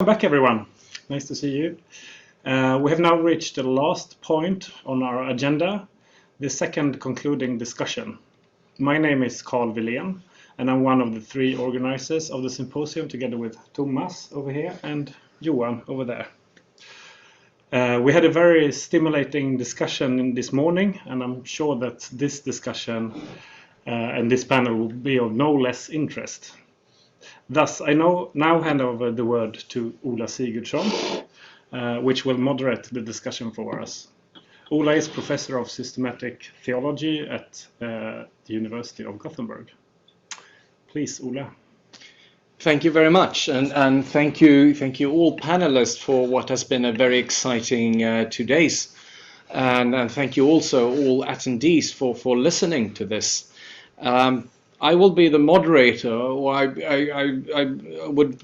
Welcome back, everyone. Nice to see you. We have now reached the last point on our agenda, the second concluding discussion. My name is Wilén, and I'm one of the three organizers of the symposium, together with Tomas over here and Johan over there. We had a very stimulating discussion this morning, and I'm sure that this discussion and this panel will be of no less interest. Thus, I now hand over the word to Ola Sigurdsson, which will moderate the discussion for us. Ola is Professor of Systematic Theology at the University of Gothenburg. Please, Ola. Thank you very much, and thank you all panelists for what has been a very exciting 2 days, and thank you also all attendees for listening to this. I will be the moderator, or I would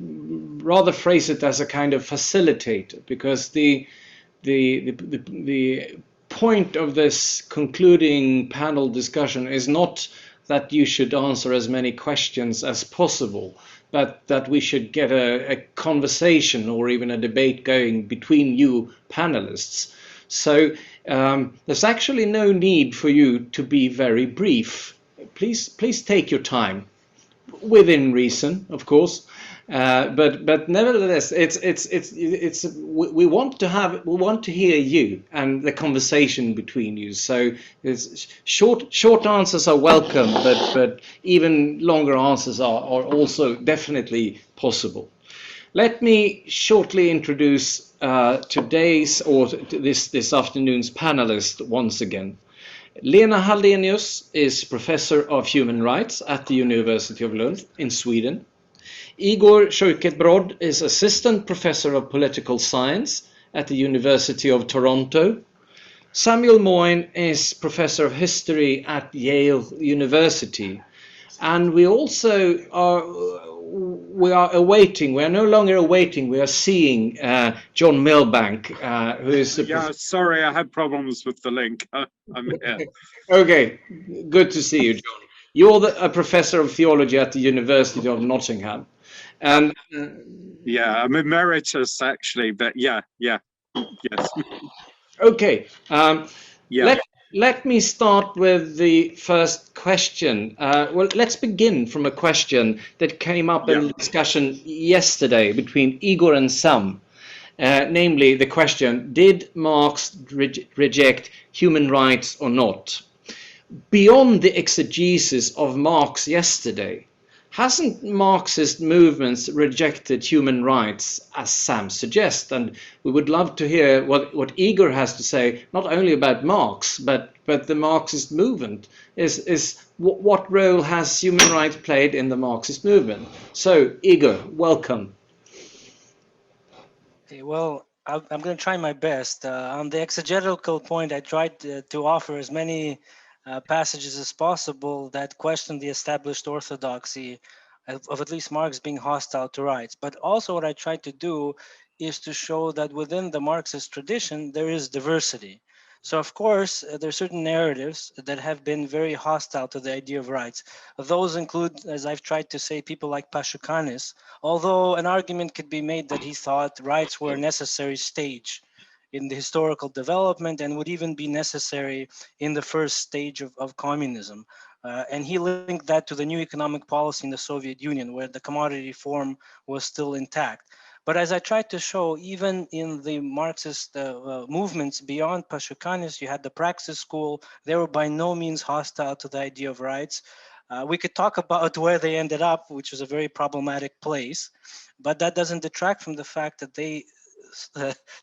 rather phrase it as a kind of facilitator, because the point of this concluding panel discussion is not that you should answer as many questions as possible, but that we should get a conversation or even a debate going between you panelists. So there's actually no need for you to be very brief. Please take your time, within reason, of course, but nevertheless, we want to hear you and the conversation between you. So short answers are welcome, but even longer answers are also definitely possible. Let me shortly introduce today's or this afternoon's panelist once again. Lena Halldenius is Professor of Human Rights at the University of Lunds in Sweden. Igor Shoikhedbrod is Assistant Professor of Political Science at the University of Toronto. Samuel Moyn is Professor of History at Yale University. And we also we are no longer awaiting, we are seeing John Milbank, who is the... Yeah, sorry, I had problems with the link. I'm here. Okay, good to see you, John. You're a Professor of Theology at the University of Nottingham. And yeah, I'm emeritus, actually, but yes. Okay, yeah. Let me start with the first question. Well, let's begin from a question that came up in the discussion yesterday between Igor and Sam. Namely, the question, did Marx reject human rights or not? Beyond the exegesis of Marx yesterday, hasn't Marxist movements rejected human rights, as Sam suggests? And we would love to hear what Igor has to say, not only about Marx, but the Marxist movement. What role has human rights played in the Marxist movement? So, Igor, welcome. Okay, well, I'm going to try my best. On the exegetical point, I tried to offer as many passages as possible that question the established orthodoxy of at least Marx being hostile to rights. But also what I tried to do is to show that within the Marxist tradition, there is diversity. So of course, there are certain narratives that have been very hostile to the idea of rights. Those include, as I've tried to say, people like Pashukanis, although an argument could be made that he thought rights were a necessary stage in the historical development and would even be necessary in the first stage of communism. And he linked that to the new economic policy in the Soviet Union, where the commodity form was still intact. But as I tried to show, even in the Marxist movements beyond Pashukanis, you had the Praxis School. They were by no means hostile to the idea of rights. We could talk about where they ended up, which was a very problematic place, but that doesn't detract from the fact that they,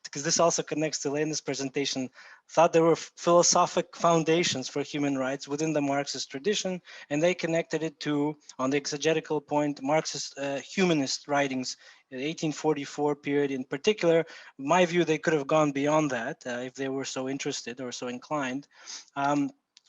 because this also connects to Lena's presentation, thought there were philosophic foundations for human rights within the Marxist tradition, and they connected it to, on the exegetical point, Marxist humanist writings in the 1844 period in particular. In my view, they could have gone beyond that if they were so interested or so inclined.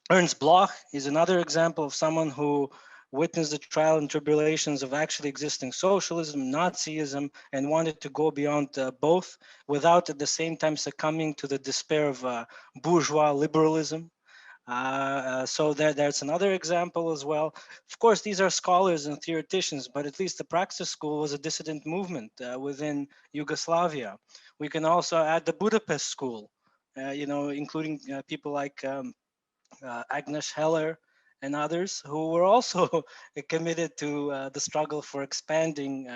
Ernst Bloch is another example of someone who witnessed the trial and tribulations of actually existing socialism, Nazism, and wanted to go beyond both without at the same time succumbing to the despair of bourgeois liberalism. So there's another example as well. Of course, these are scholars and theoreticians, but at least the Praxis School was a dissident movement within Yugoslavia. We can also add the Budapest School, including people like Agnes Heller and others who were also committed to the struggle for expanding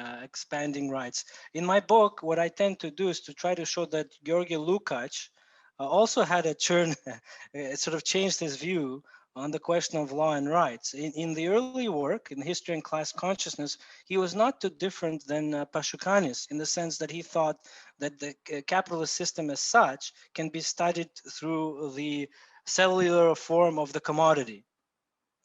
rights. In my book, what I tend to do is to try to show that Georgi Lukács also had a churn, it sort of changed his view on the question of law and rights. In the early work, in History and Class Consciousness, he was not too different than Pashukanis in the sense that he thought that the capitalist system as such can be studied through the cellular form of the commodity,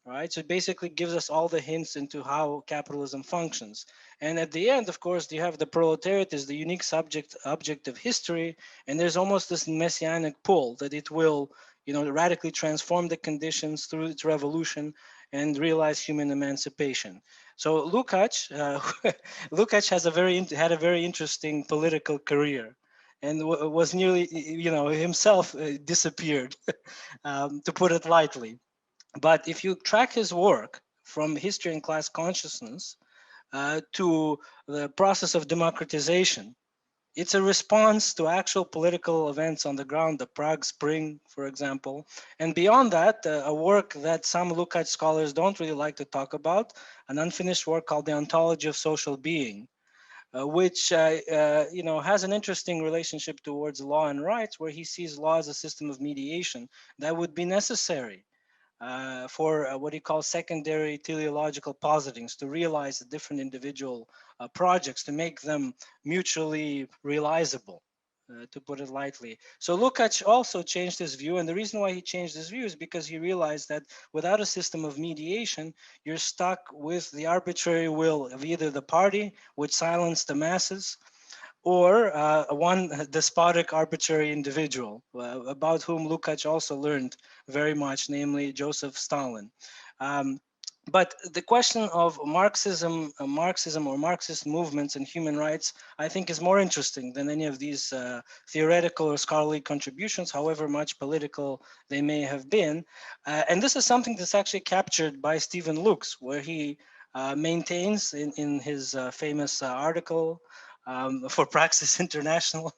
right? So it basically gives us all the hints into how capitalism functions. And at the end, of course, you have the proletariat as the unique object of history, and there's almost this messianic pull that it will, radically transform the conditions through its revolution and realize human emancipation. So Lukács, Lukács had a very interesting political career, and was nearly, himself disappeared, to put it lightly. But if you track his work from history and class consciousness to the process of democratization, it's a response to actual political events on the ground, the Prague Spring, for example. And beyond that, a work that some Lukács scholars don't really like to talk about, an unfinished work called The Ontology of Social Being, which has an interesting relationship towards law and rights, where he sees law as a system of mediation that would be necessary for what he calls secondary teleological positings, to realize the different individual projects, to make them mutually realizable, to put it lightly. So Lukács also changed his view, and the reason why he changed his view is because he realized that without a system of mediation, you're stuck with the arbitrary will of either the party, which silenced the masses, or one despotic arbitrary individual about whom Lukács also learned very much, namely Joseph Stalin. But the question of Marxism or Marxist movements and human rights, I think, is more interesting than any of these theoretical or scholarly contributions, however much political they may have been. And this is something that's actually captured by Stephen Lukes, where he maintains in his famous article for Praxis International,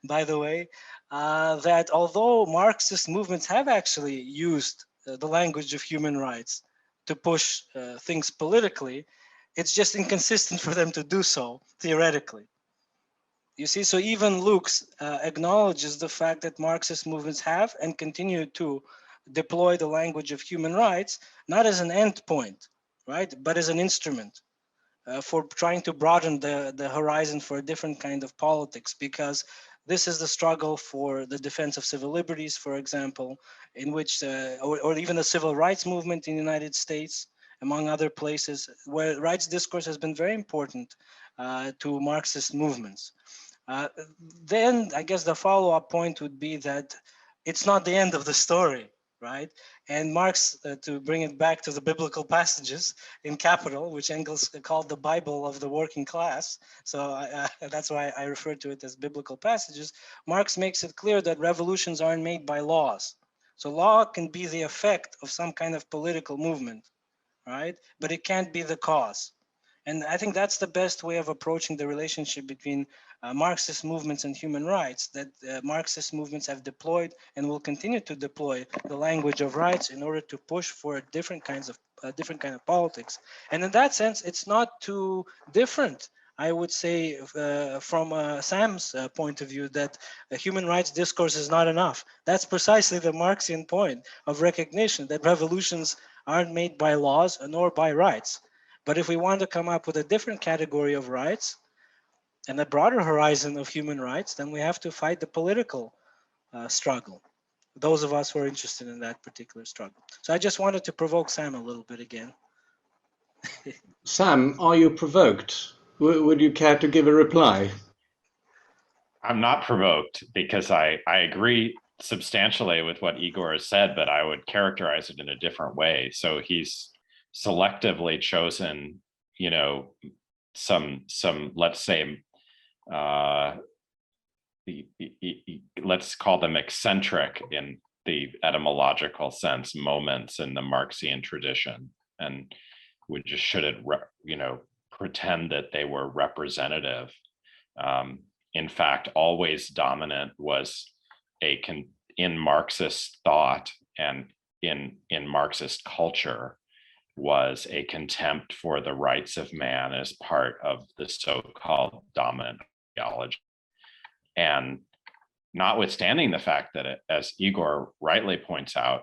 by the way, that although Marxist movements have actually used the language of human rights to push things politically, it's just inconsistent for them to do so theoretically. You see, so even Lukes acknowledges the fact that Marxist movements have and continue to deploy the language of human rights, not as an end point, right, but as an instrument for trying to broaden the horizon for a different kind of politics, because this is the struggle for the defense of civil liberties, for example, in which, or even the civil rights movement in the United States, among other places, where rights discourse has been very important to Marxist movements. Then I guess the follow-up point would be that it's not the end of the story, right? And Marx, to bring it back to the biblical passages in Capital, which Engels called the Bible of the working class, so that's why I refer to it as biblical passages, Marx makes it clear that revolutions aren't made by laws. So law can be the effect of some kind of political movement, right? But it can't be the cause. And I think that's the best way of approaching the relationship between Marxist movements and human rights, that Marxist movements have deployed and will continue to deploy the language of rights in order to push for different kind of politics. And in that sense, it's not too different, I would say, from Sam's point of view, that human rights discourse is not enough. That's precisely the Marxian point of recognition, that revolutions aren't made by laws nor by rights. But if we want to come up with a different category of rights and a broader horizon of human rights, then we have to fight the political struggle. Those of us who are interested in that particular struggle. So I just wanted to provoke Sam a little bit again. Sam, are you provoked? Would you care to give a reply? I'm not provoked because I agree substantially with what Igor has said, but I would characterize it in a different way. So he's selectively chosen, some let's say, let's call them eccentric the etymological sense, moments in the Marxian tradition, and we just shouldn't, pretend that they were representative. In fact, always dominant was in Marxist thought and in Marxist culture was a contempt for the rights of man as part of the so-called dominant ideology. And notwithstanding the fact that, as Igor rightly points out,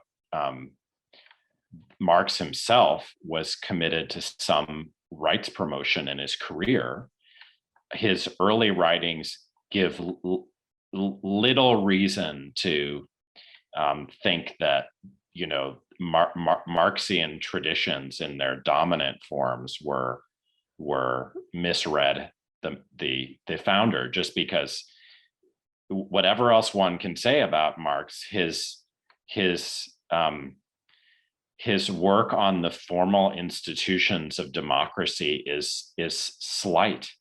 Marx himself was committed to some rights promotion in his career, his early writings give little reason to think that, Marxian traditions in their dominant forms were misread the founder, just because whatever else one can say about Marx, his work on the formal institutions of democracy is slight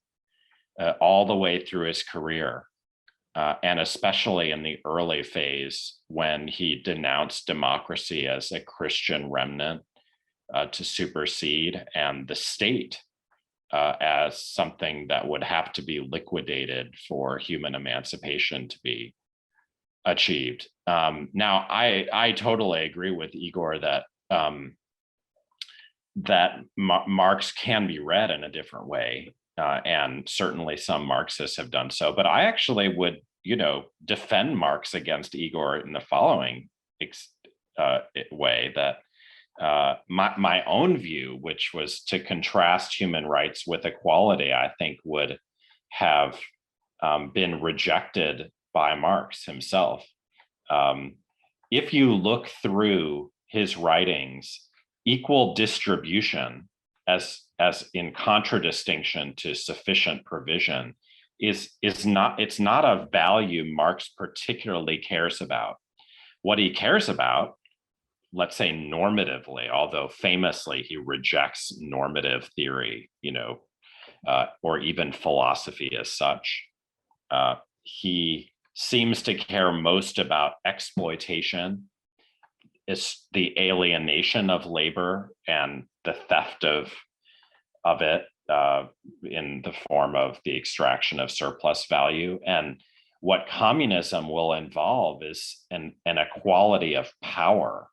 all the way through his career, and especially in the early phase when he denounced democracy as a Christian remnant to supersede, and the state as something that would have to be liquidated for human emancipation to be achieved. Now, I totally agree with Igor that Marx can be read in a different way, and certainly some Marxists have done so. But I actually would, defend Marx against Igor in the following way, that my own view, which was to contrast human rights with equality, I think would have been rejected by Marx himself. If you look through his writings, equal distribution, as in contradistinction to sufficient provision, it's not a value Marx particularly cares about. What he cares about, let's say normatively, although famously he rejects normative theory, or even philosophy as such, he seems to care most about exploitation, is the alienation of labor and the theft of it in the form of the extraction of surplus value. And what communism will involve is an equality of power.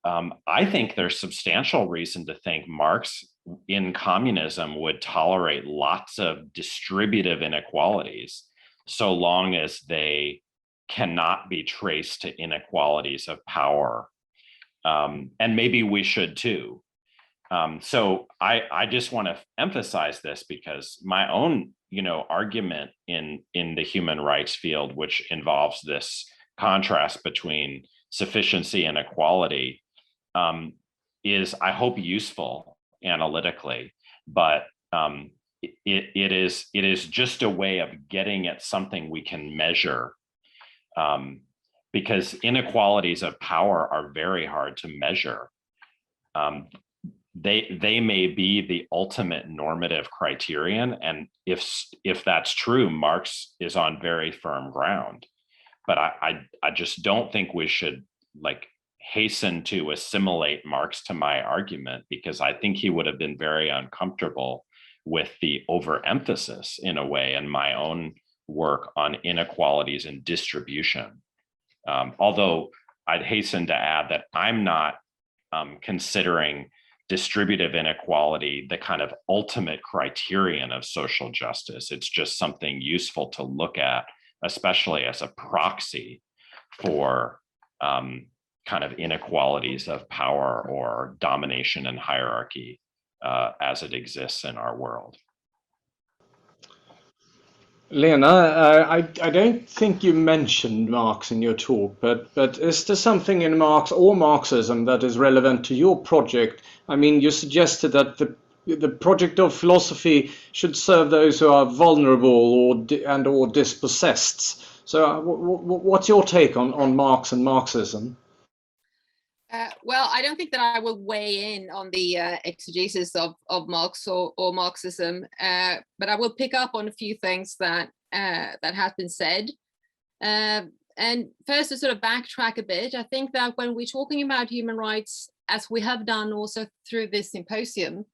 I think there's substantial reason to think Marx in communism would tolerate lots of distributive inequalities, so long as they cannot be traced to inequalities of power. And maybe we should too. So I just want to emphasize this, because my own, argument in the human rights field, which involves this contrast between sufficiency and equality, is, I hope, useful analytically, but it is just a way of getting at something we can measure, because inequalities of power are very hard to measure. They may be the ultimate normative criterion, and if that's true, Marx is on very firm ground. But I just don't think we should hasten to assimilate Marx to my argument, because I think he would have been very uncomfortable with the overemphasis, in a way, in my own work on inequalities and distribution. Although I'd hasten to add that I'm not considering distributive inequality the kind of ultimate criterion of social justice. It's just something useful to look at, especially as a proxy for kind of inequalities of power or domination and hierarchy as it exists in our world. Lena, I don't think you mentioned Marx in your talk, but is there something in Marx or Marxism that is relevant to your project? I mean, you suggested that the project of philosophy should serve those who are vulnerable or dispossessed. So what's your take on Marx and Marxism? Well, I don't think that I will weigh in on the exegesis of Marx or Marxism, but I will pick up on a few things that have been said. first, to sort of backtrack a bit, I think that when we're talking about human rights, as we have done also through this symposium,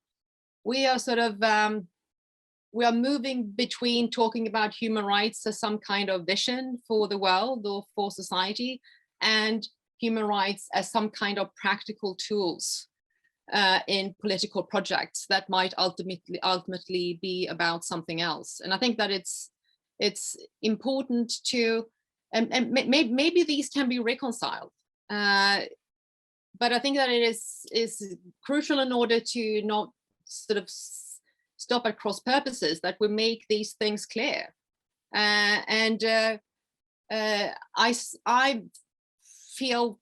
we are sort of we are moving between talking about human rights as some kind of vision for the world or for society, and human rights as some kind of practical tools in political projects that might ultimately be about something else. And I think that it's important to, and maybe these can be reconciled. But I think that it is crucial, in order to not sort of stop at cross purposes, that we make these things clear. I feel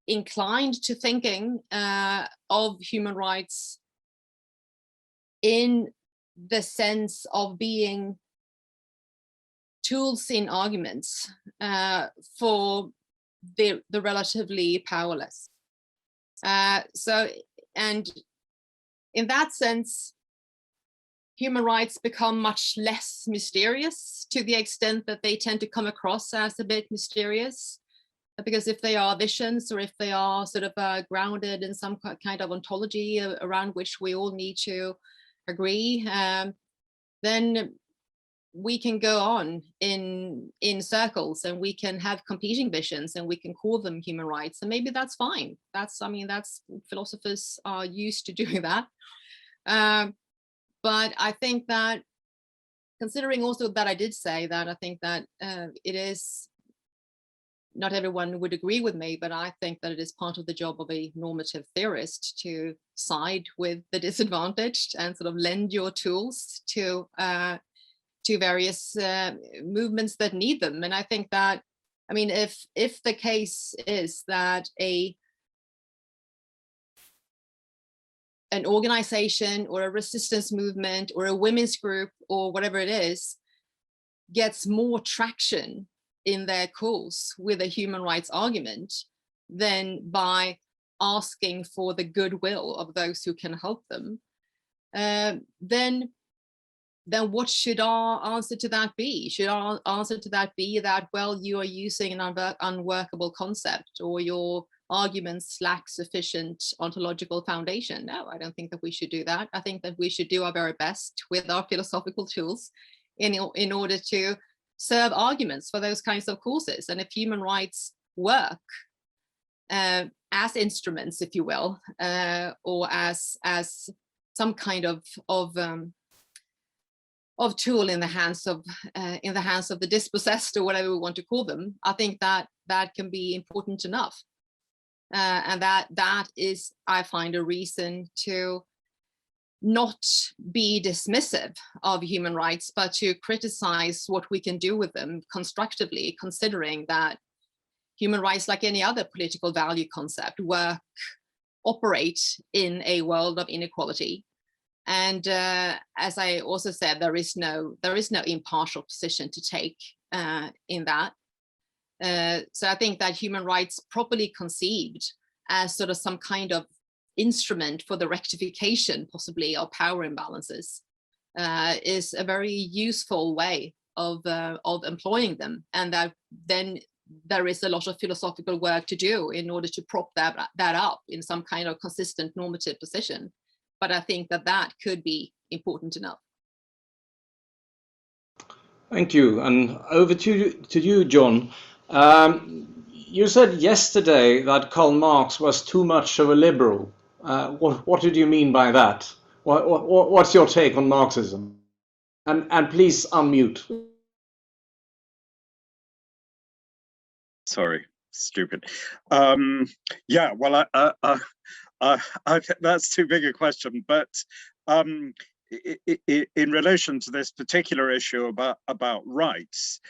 inclined to thinking of human rights in the sense of being tools in arguments for the relatively powerless. And in that sense, human rights become much less mysterious, to the extent that they tend to come across as a bit mysterious, because if they are visions, or if they are sort of grounded in some kind of ontology around which we all need to agree, then we can go on in circles, and we can have competing visions, and we can call them human rights, and maybe that's fine. That's philosophers are used to doing that. But I think that, considering also that I did say that, I think that it is, not everyone would agree with me, but I think that it is part of the job of a normative theorist to side with the disadvantaged and sort of lend your tools to various movements that need them. And I think that, I mean, if the case is that an organization or a resistance movement or a women's group or whatever it is gets more traction in their cause with a human rights argument than by asking for the goodwill of those who can help them, then what should our answer to that be? Should our answer to that be that, well, you are using an unworkable concept, or your arguments lack sufficient ontological foundation? No, I don't think that we should do that. I think that we should do our very best with our philosophical tools in order to serve arguments for those kinds of causes. And if human rights work as instruments, if you will, or as some kind of tool in the hands of the dispossessed, or whatever we want to call them, I think that can be important enough. And that is, I find, a reason to not be dismissive of human rights, but to criticize what we can do with them constructively, considering that human rights, like any other political value concept, operate in a world of inequality. And as I also said, there is no impartial position to take in that. So I think that human rights, properly conceived as sort of some kind of instrument for the rectification, possibly, of power imbalances, is a very useful way of employing them, and that then there is a lot of philosophical work to do in order to prop that up in some kind of consistent normative position. But I think that could be important enough. Thank you. And over to you, John. You said yesterday that Karl Marx was too much of a liberal. What did you mean by that? What's your take on Marxism? And please unmute. Sorry, stupid. Yeah, well, that's too big a question. But in relation to this particular issue about rights,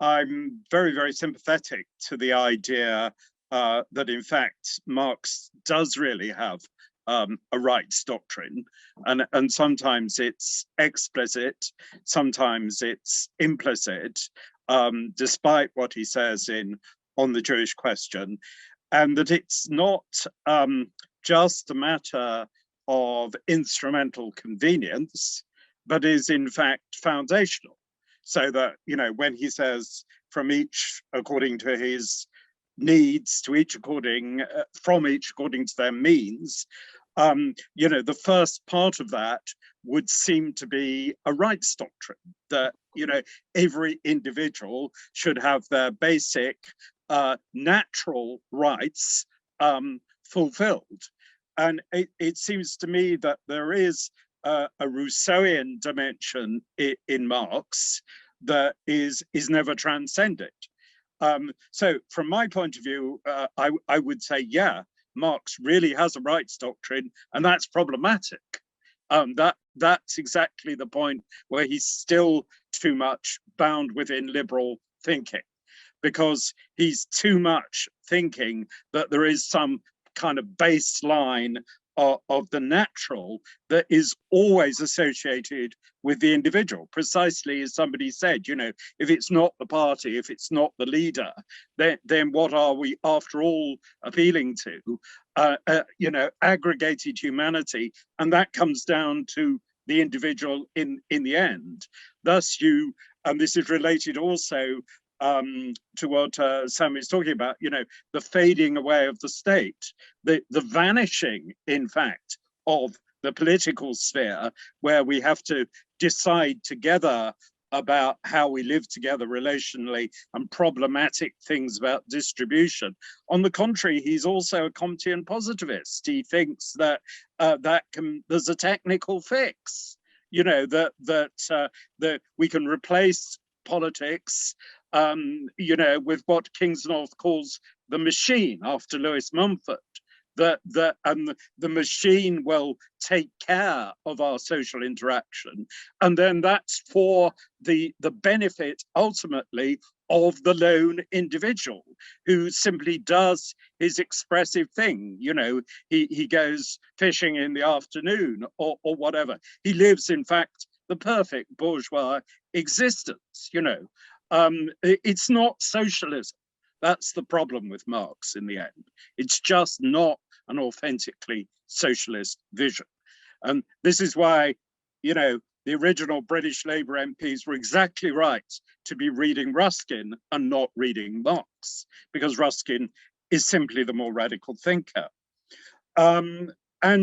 I'm very, very sympathetic to the idea that, in fact, Marx does really have a rights doctrine, and sometimes it's explicit, sometimes it's implicit, despite what he says on the Jewish question, and that it's not just a matter of instrumental convenience, but is in fact foundational. so that, when he says from each according to his needs to each from each according to their means, the first part of that would seem to be a rights doctrine, that, every individual should have their basic natural rights fulfilled. And it seems to me that there is a Rousseauian dimension in Marx that is never transcended. So from my point of view, I would say, yeah, Marx really has a rights doctrine, and that's problematic. That's exactly the point where he's still too much bound within liberal thinking, because he's too much thinking that there is some kind of baseline of the natural that is always associated with the individual. Precisely as somebody said, if it's not the party, if it's not the leader, then what are we after all appealing to? Aggregated humanity, and that comes down to the individual in the end. Thus and this is related also to what Sam is talking about, the fading away of the state, the vanishing, in fact, of the political sphere, where we have to decide together about how we live together relationally and problematic things about distribution. On the contrary, he's also a Comtean positivist. He thinks that there's a technical fix, that we can replace politics with what Kingsnorth calls the machine, after Lewis Mumford, that the machine will take care of our social interaction, and then that's for the benefit ultimately of the lone individual who simply does his expressive thing. He goes fishing in the afternoon or whatever. He lives, in fact, the perfect bourgeois existence. It's not socialism. That's the problem with Marx in the end. It's just not an authentically socialist vision. And this is why, the original British Labour MPs were exactly right to be reading Ruskin and not reading Marx, because Ruskin is simply the more radical thinker. And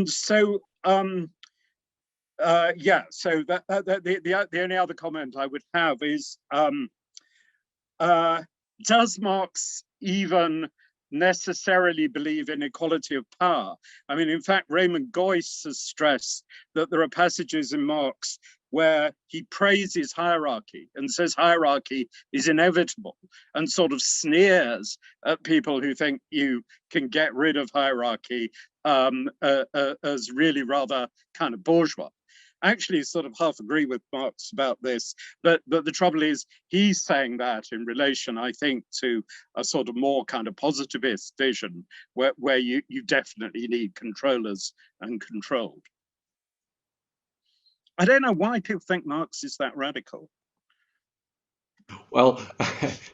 so, so the only other comment I would have is, does Marx even necessarily believe in equality of power? I mean, in fact, Raymond Geuss has stressed that there are passages in Marx where he praises hierarchy and says hierarchy is inevitable, and sort of sneers at people who think you can get rid of hierarchy as really rather kind of bourgeois. I actually sort of half agree with Marx about this, but the trouble is he's saying that in relation, I think, to a sort of more kind of positivist vision where you definitely need controllers and controlled. I don't know why people think Marx is that radical. Well,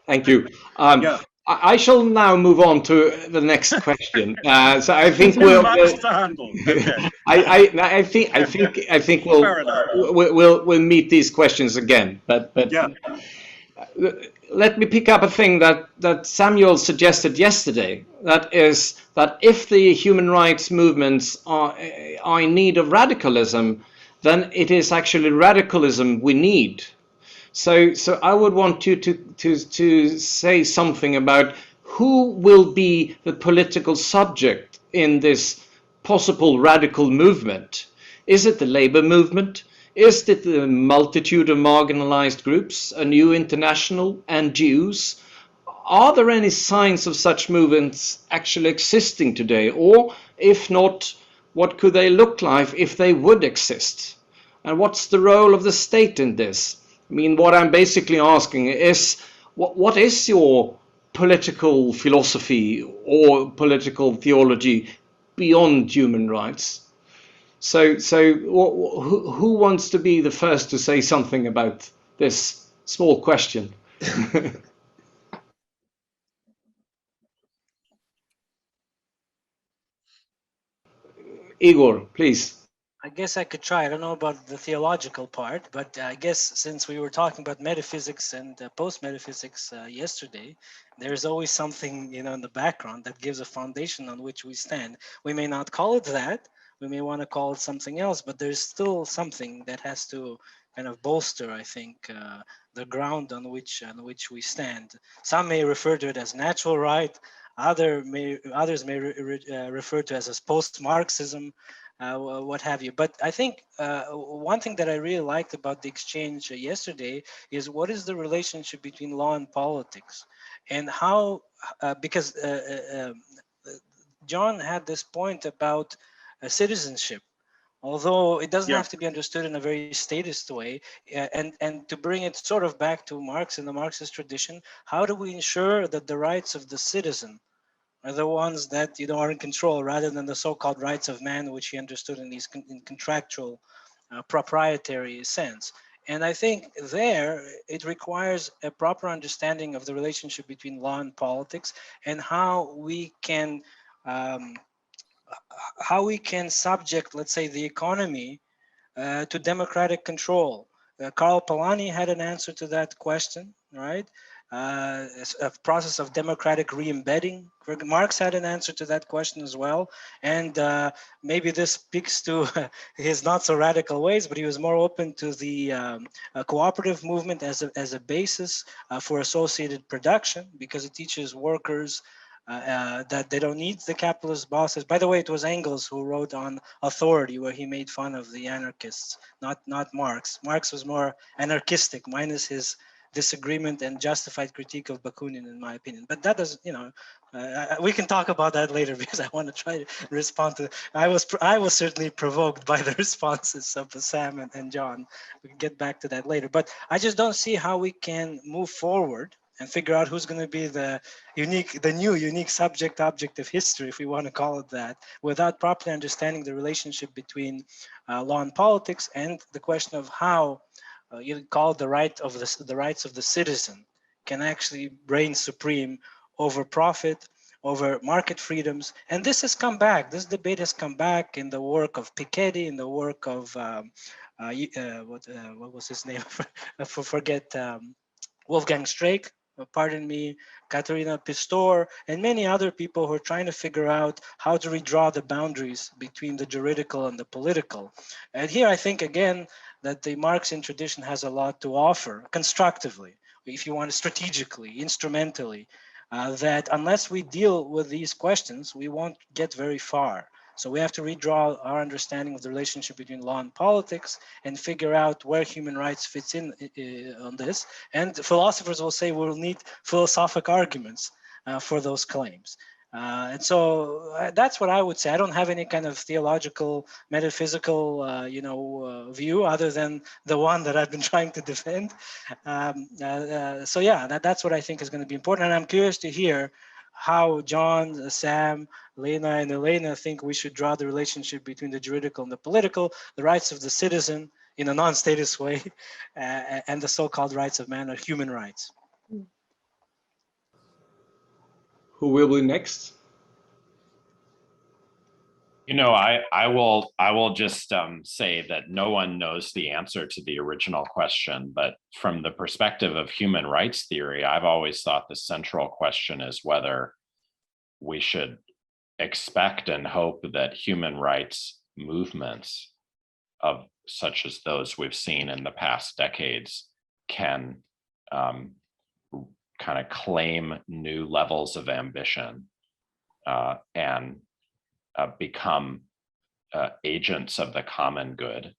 thank you. Yeah. I shall now move on to the next question. So I think we'll. Much to handle. Okay. I think we'll meet these questions again. But yeah. Let me pick up a thing that Samuel suggested yesterday. That is that if the human rights movements are in need of radicalism, then it is actually radicalism we need. So I would want you to say something about who will be the political subject in this possible radical movement. Is it the labor movement? Is it the multitude of marginalized groups, a new international, and Jews? Are there any signs of such movements actually existing today? Or if not, what could they look like if they would exist? And what's the role of the state in this? I mean, what I'm basically asking is, what is your political philosophy or political theology beyond human rights? So who wants to be the first to say something about this small question? Igor, please. I guess I could try. I don't know about the theological part, but I guess since we were talking about metaphysics and post-metaphysics yesterday, there's always something, in the background that gives a foundation on which we stand. We may not call it that. We may want to call it something else, but there's still something that has to kind of bolster, I think, the ground on which we stand. Some may refer to it as natural right. Others may refer to it as post-Marxism. What have you. But I think one thing that I really liked about the exchange yesterday is what is the relationship between law and politics, and how, because John had this point about citizenship, although it doesn't Yeah. have to be understood in a very statist way, and to bring it sort of back to Marx and the Marxist tradition, how do we ensure that the rights of the citizen are the ones that are in control, rather than the so-called rights of man, which he understood in these in contractual, proprietary sense. And I think there it requires a proper understanding of the relationship between law and politics, and how we can subject, let's say, the economy to democratic control. Karl Polanyi had an answer to that question, right? A process of democratic re-embedding. Marx had an answer to that question as well. And maybe this speaks to his not so radical ways, but he was more open to the cooperative movement as a basis for associated production, because it teaches workers that they don't need the capitalist bosses. By the way, it was Engels who wrote on authority, where he made fun of the anarchists, not Marx. Marx was more anarchistic, minus his disagreement and justified critique of Bakunin, in my opinion. But that does, we can talk about that later, because I want to try to respond to. I was certainly provoked by the responses of Sam and John. We can get back to that later. But I just don't see how we can move forward and figure out who's going to be the new unique subject object of history, if we want to call it that, without properly understanding the relationship between law and politics, and the question of how you call it the rights of the citizen can actually reign supreme over profit, over market freedoms. And this has come back. This debate has come back in the work of Piketty, in the work of what was his name? Forget. Wolfgang Streeck, pardon me, Katharina Pistor, and many other people who are trying to figure out how to redraw the boundaries between the juridical and the political. And here I think, again, that the Marxian tradition has a lot to offer constructively, if you want to, strategically, instrumentally, that unless we deal with these questions, we won't get very far. So we have to redraw our understanding of the relationship between law and politics, and figure out where human rights fits in on this. And philosophers will say we'll need philosophic arguments for those claims. And so that's what I would say. I don't have any kind of theological, metaphysical, view other than the one that I've been trying to defend. So yeah, that's what I think is going to be important. And I'm curious to hear how John, Sam, Lena, and Elena think we should draw the relationship between the juridical and the political, the rights of the citizen in a non-statist way, and the so-called rights of man, or human rights. Who will be next? I will just say that no one knows the answer to the original question, but from the perspective of human rights theory, I've always thought the central question is whether we should expect and hope that human rights movements of such as those we've seen in the past decades can kind of claim new levels of ambition and become agents of the common good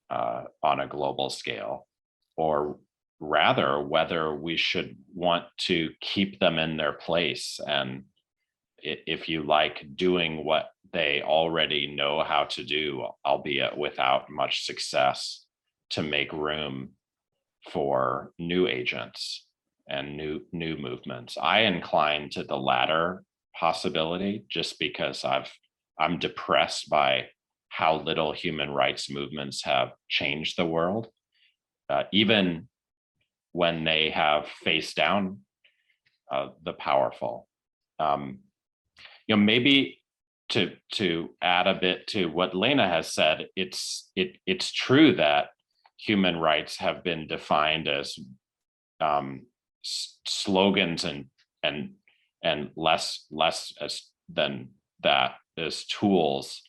on a global scale, or rather whether we should want to keep them in their place and, if you like, doing what they already know how to do, albeit without much success, to make room for new agents and new movements. I incline to the latter possibility, just because I'm depressed by how little human rights movements have changed the world, even when they have faced down the powerful. Maybe to add a bit to what Lena has said, it's true that human rights have been defined as slogans and less than that as tools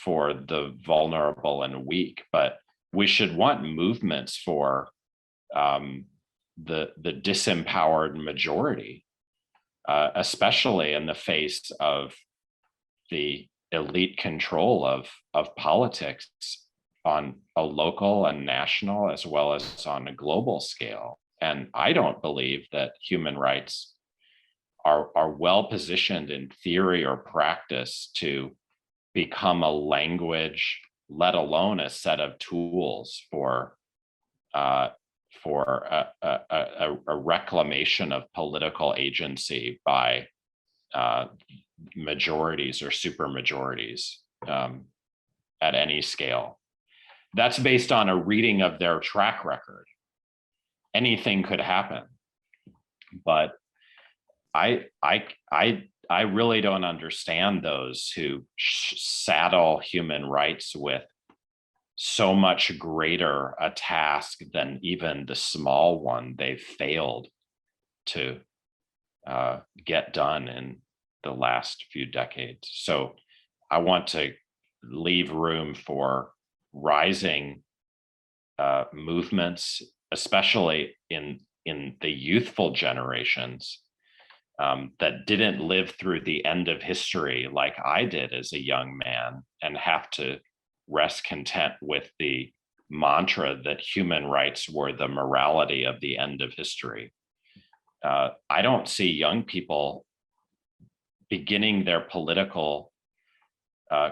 for the vulnerable and weak. But we should want movements for the disempowered majority, especially in the face of the elite control of politics on a local and national as well as on a global scale. And I don't believe that human rights are well positioned in theory or practice to become a language, let alone a set of tools for a reclamation of political agency by majorities or supermajorities at any scale. That's based on a reading of their track record. Anything could happen, but I really don't understand those who saddle human rights with so much greater a task than even the small one they've failed to get done in the last few decades. So I want to leave room for rising movements, especially in the youthful generations that didn't live through the end of history like I did as a young man and have to rest content with the mantra that human rights were the morality of the end of history. I don't see young people beginning their political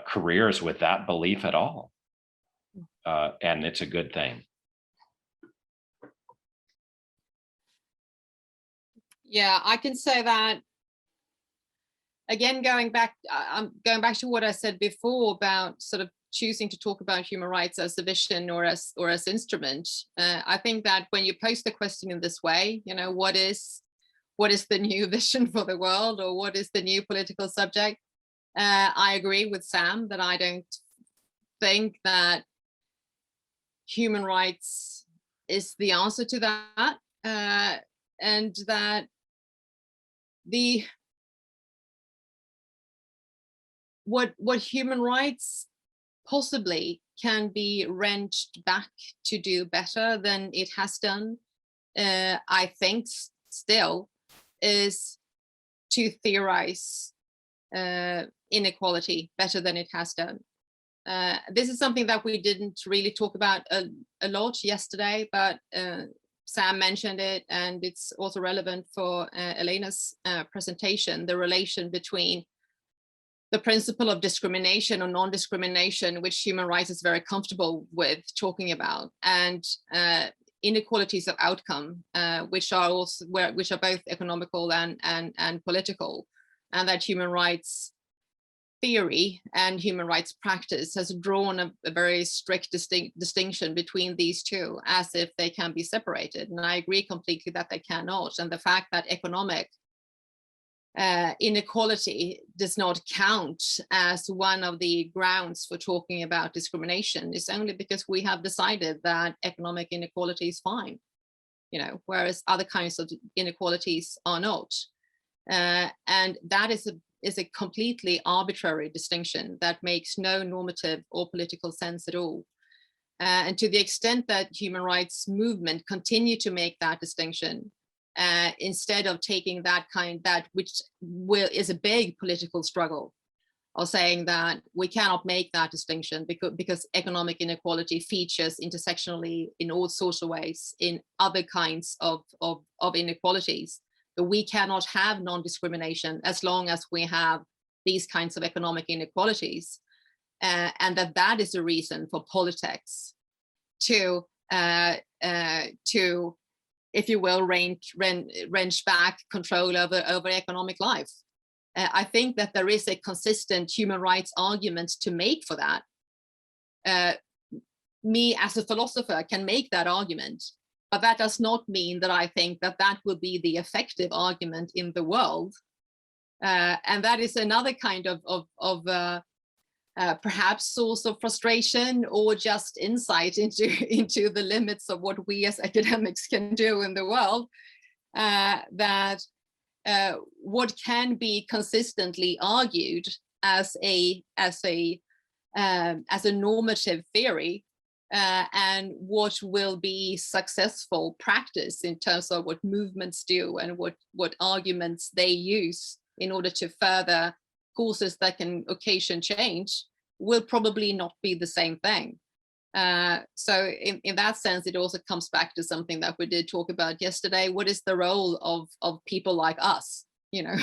careers with that belief at all. And it's a good thing. Yeah, I can say that again, I'm going back to what I said before about sort of choosing to talk about human rights as a vision or as instrument. I think that when you pose the question in this way, you know, what is the new vision for the world, or what is the new political subject? I agree with Sam that I don't think that human rights is the answer to that, and that what human rights possibly can be wrenched back to do better than it has done, I think still, is to theorize inequality better than it has done. This is something that we didn't really talk about a lot yesterday, but Sam mentioned it, and it's also relevant for Elena's presentation, the relation between the principle of discrimination or non-discrimination, which human rights is very comfortable with talking about, and inequalities of outcome, which are both economical and political, and that human rights theory and human rights practice has drawn a very strict distinction between these two, as if they can be separated. And I agree completely that they cannot. And the fact that economic inequality does not count as one of the grounds for talking about discrimination is only because we have decided that economic inequality is fine, you know, whereas other kinds of inequalities are not. And that is a completely arbitrary distinction that makes no normative or political sense at all. And to the extent that human rights movement continue to make that distinction, instead of taking that which is a big political struggle, or saying that we cannot make that distinction because economic inequality features intersectionally in all sorts of ways in other kinds of inequalities. But we cannot have non-discrimination as long as we have these kinds of economic inequalities, and that is a reason for politics to if you will, wrench back control over economic life. I think that there is a consistent human rights argument to make for that. Me as a philosopher can make that argument, but that does not mean that I think that that will be the effective argument in the world. And that is another kind of perhaps source of frustration or just insight into the limits of what we as academics can do in the world. That what can be consistently argued as a normative theory, and what will be successful practice in terms of what movements do and what arguments they use in order to further causes that can occasion change, will probably not be the same thing. So in that sense, it also comes back to something that we did talk about yesterday. What is the role of people like us? You know,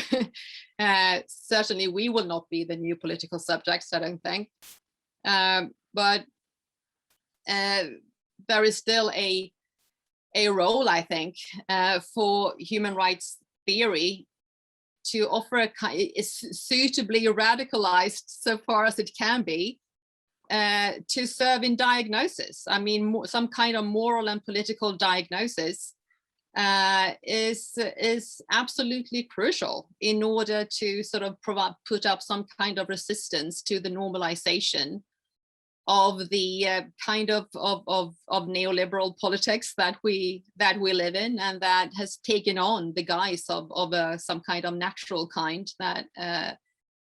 certainly we will not be the new political subjects, I don't think. But there is still a role, I think, for human rights theory to offer is suitably radicalized so far as it can be, to serve in diagnosis. I mean, some kind of moral and political diagnosis is absolutely crucial in order to sort of put up some kind of resistance to the normalization of the kind of neoliberal politics that we live in, and that has taken on the guise of some kind of natural kind. That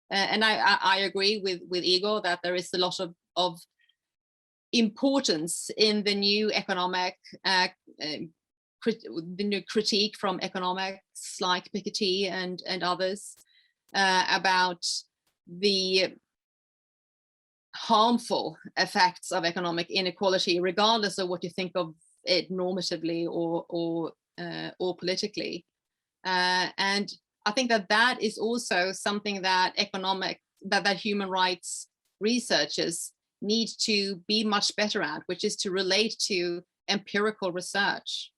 and I agree with Igor that there is a lot of importance in the new economic the new critique from economics like Piketty and others about the harmful effects of economic inequality, regardless of what you think of it normatively or politically. And I think that is also something that that human rights researchers need to be much better at, which is to relate to empirical research.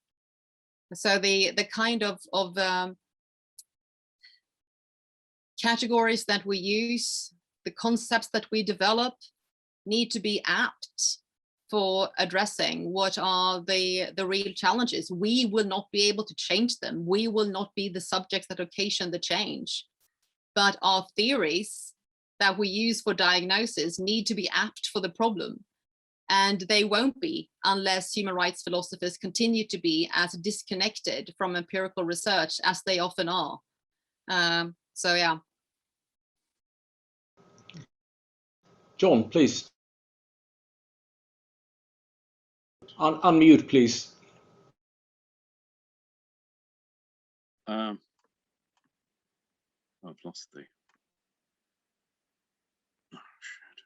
So the kind of categories that we use, the concepts that we develop, need to be apt for addressing what are the real challenges. We will not be able to change them. We will not be the subjects that occasion the change. But our theories that we use for diagnosis need to be apt for the problem. And they won't be unless human rights philosophers continue to be as disconnected from empirical research as they often are. So yeah. John, please. Unmute, please. I've lost the... Oh, shit.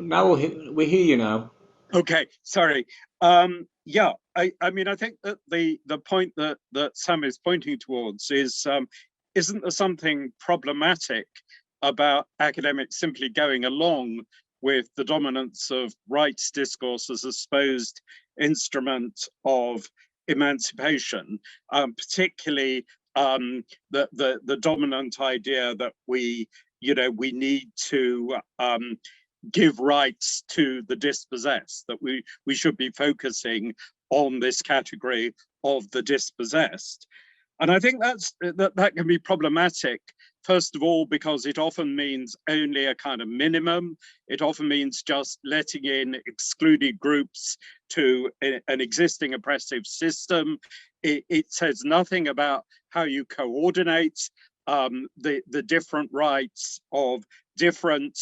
Now we hear you now. Okay, sorry. Yeah, I mean, I think that the point that Sam is pointing towards is, isn't there something problematic about academics simply going along with the dominance of rights discourse as a supposed instrument of emancipation, particularly the dominant idea that we need to give rights to the dispossessed, that we should be focusing on this category of the dispossessed. And I think that can be problematic, first of all, because it often means only a kind of minimum. It often means just letting in excluded groups to an existing oppressive system. It says nothing about how you coordinate the different rights of different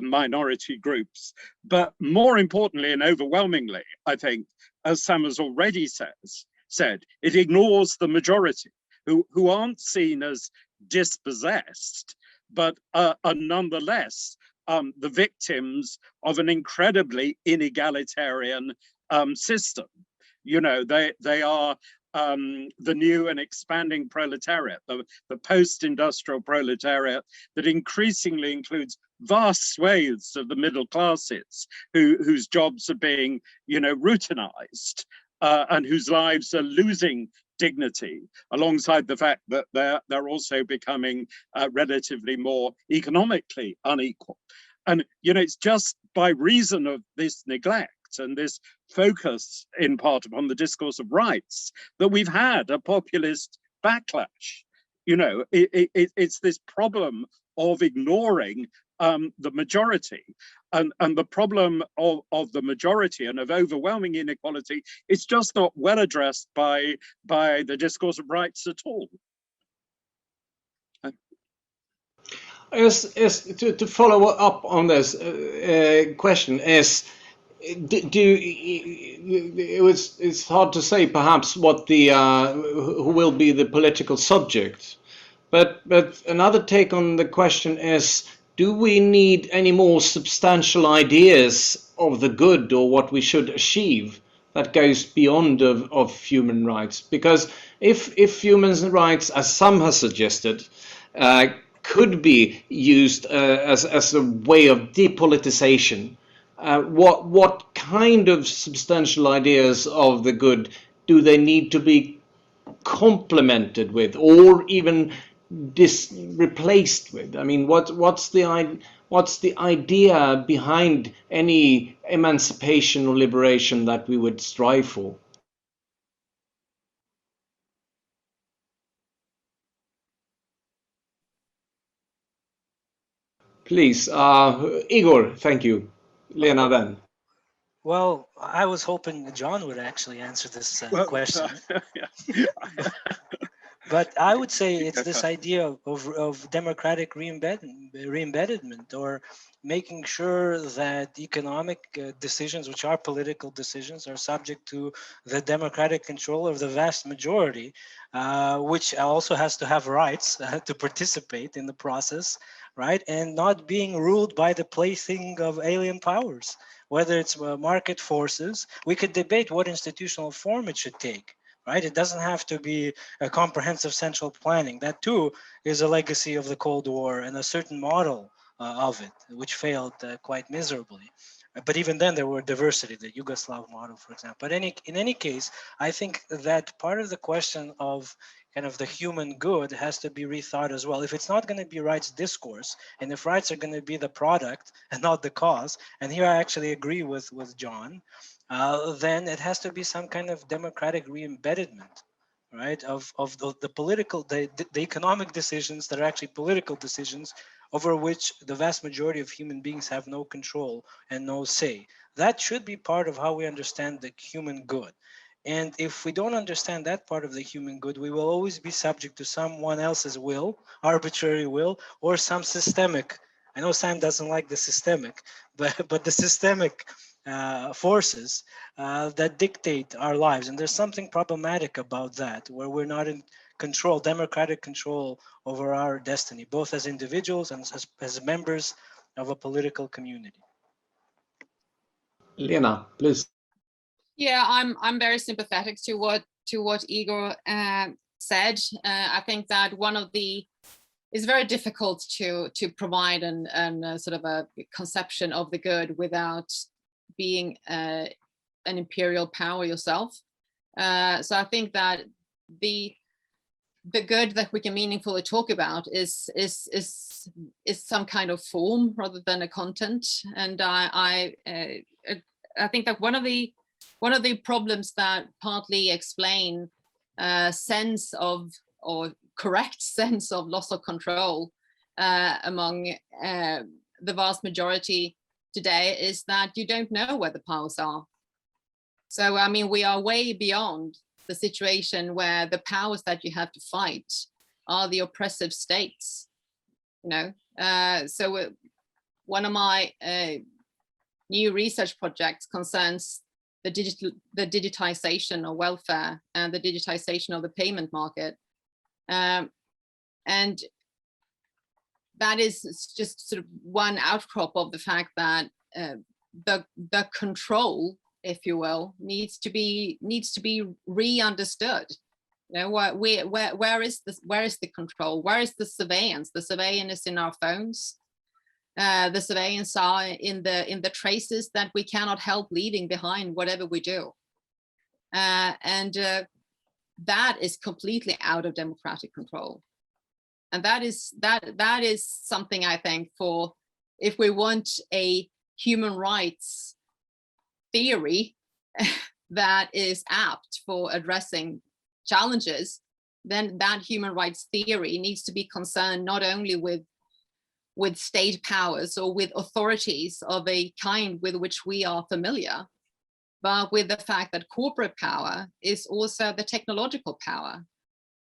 minority groups. But more importantly and overwhelmingly, I think, as Sam has already said, it ignores the majority who aren't seen as dispossessed, but are nonetheless the victims of an incredibly inegalitarian system. You know, they are the new and expanding proletariat, the post-industrial proletariat that increasingly includes vast swathes of the middle classes whose jobs are being, routinized and whose lives are losing dignity, alongside the fact that they're also becoming relatively more economically unequal. And, it's just by reason of this neglect and this focus in part upon the discourse of rights that we've had a populist backlash. You know, it's this problem of ignoring the majority, and the problem of the majority and of overwhelming inequality is just not well addressed by the discourse of rights at all. To follow up on this question is, it's hard to say perhaps what the who will be the political subject, but another take on the question is, do we need any more substantial ideas of the good or what we should achieve that goes beyond of human rights? Because if human rights, as some have suggested, could be used as a way of depoliticization, what kind of substantial ideas of the good do they need to be complemented with, or even replaced with? I mean, what's the idea behind any emancipation or liberation that we would strive for? Please, Igor, thank you. Lena then. Well, I was hoping John would actually answer this question. But I would say it's this idea of democratic re-embeddedment, or making sure that economic decisions, which are political decisions, are subject to the democratic control of the vast majority, which also has to have rights to participate in the process, right? And not being ruled by the plaything of alien powers, whether it's market forces. We could debate what institutional form it should take. Right? It doesn't have to be a comprehensive central planning. That too is a legacy of the Cold War and a certain model of it, which failed quite miserably. But even then, there were diversity, the Yugoslav model, for example. But in any case, I think that part of the question of kind of the human good has to be rethought as well. If it's not going to be rights discourse, and if rights are going to be the product and not the cause, and here I actually agree with John, then it has to be some kind of democratic re-embeddedment, right, of the political, the economic decisions that are actually political decisions over which the vast majority of human beings have no control and no say. That should be part of how we understand the human good. And if we don't understand that part of the human good, we will always be subject to someone else's will, arbitrary will, or some systemic. I know Sam doesn't like the systemic, but the systemic forces that dictate our lives. And there's something problematic about that, where we're not in control, democratic control over our destiny, both as individuals and as members of a political community. Lena, please. Yeah, I'm very sympathetic to what Igor said. I think that it's very difficult to provide an sort of a conception of the good without being an imperial power yourself. So I think that the good that we can meaningfully talk about is some kind of form rather than a content. And I think that one of the problems that partly explain sense of, or correct sense of, loss of control among the vast majority today is that you don't know where the powers are. So, I mean, we are way beyond the situation where the powers that you have to fight are the oppressive states, you know. So one of my new research projects concerns the digitization of welfare and the digitization of the payment market. And that is just sort of one outcrop of the fact that the control, if you will, needs to be re-understood. You know, where is the control? Where is the surveillance? The surveillance is in our phones. The surveillance are in the traces that we cannot help leaving behind whatever we do. And that is completely out of democratic control. And that is something, I think, for if we want a human rights theory that is apt for addressing challenges, then that human rights theory needs to be concerned not only with state powers or with authorities of a kind with which we are familiar, but with the fact that corporate power is also the technological power,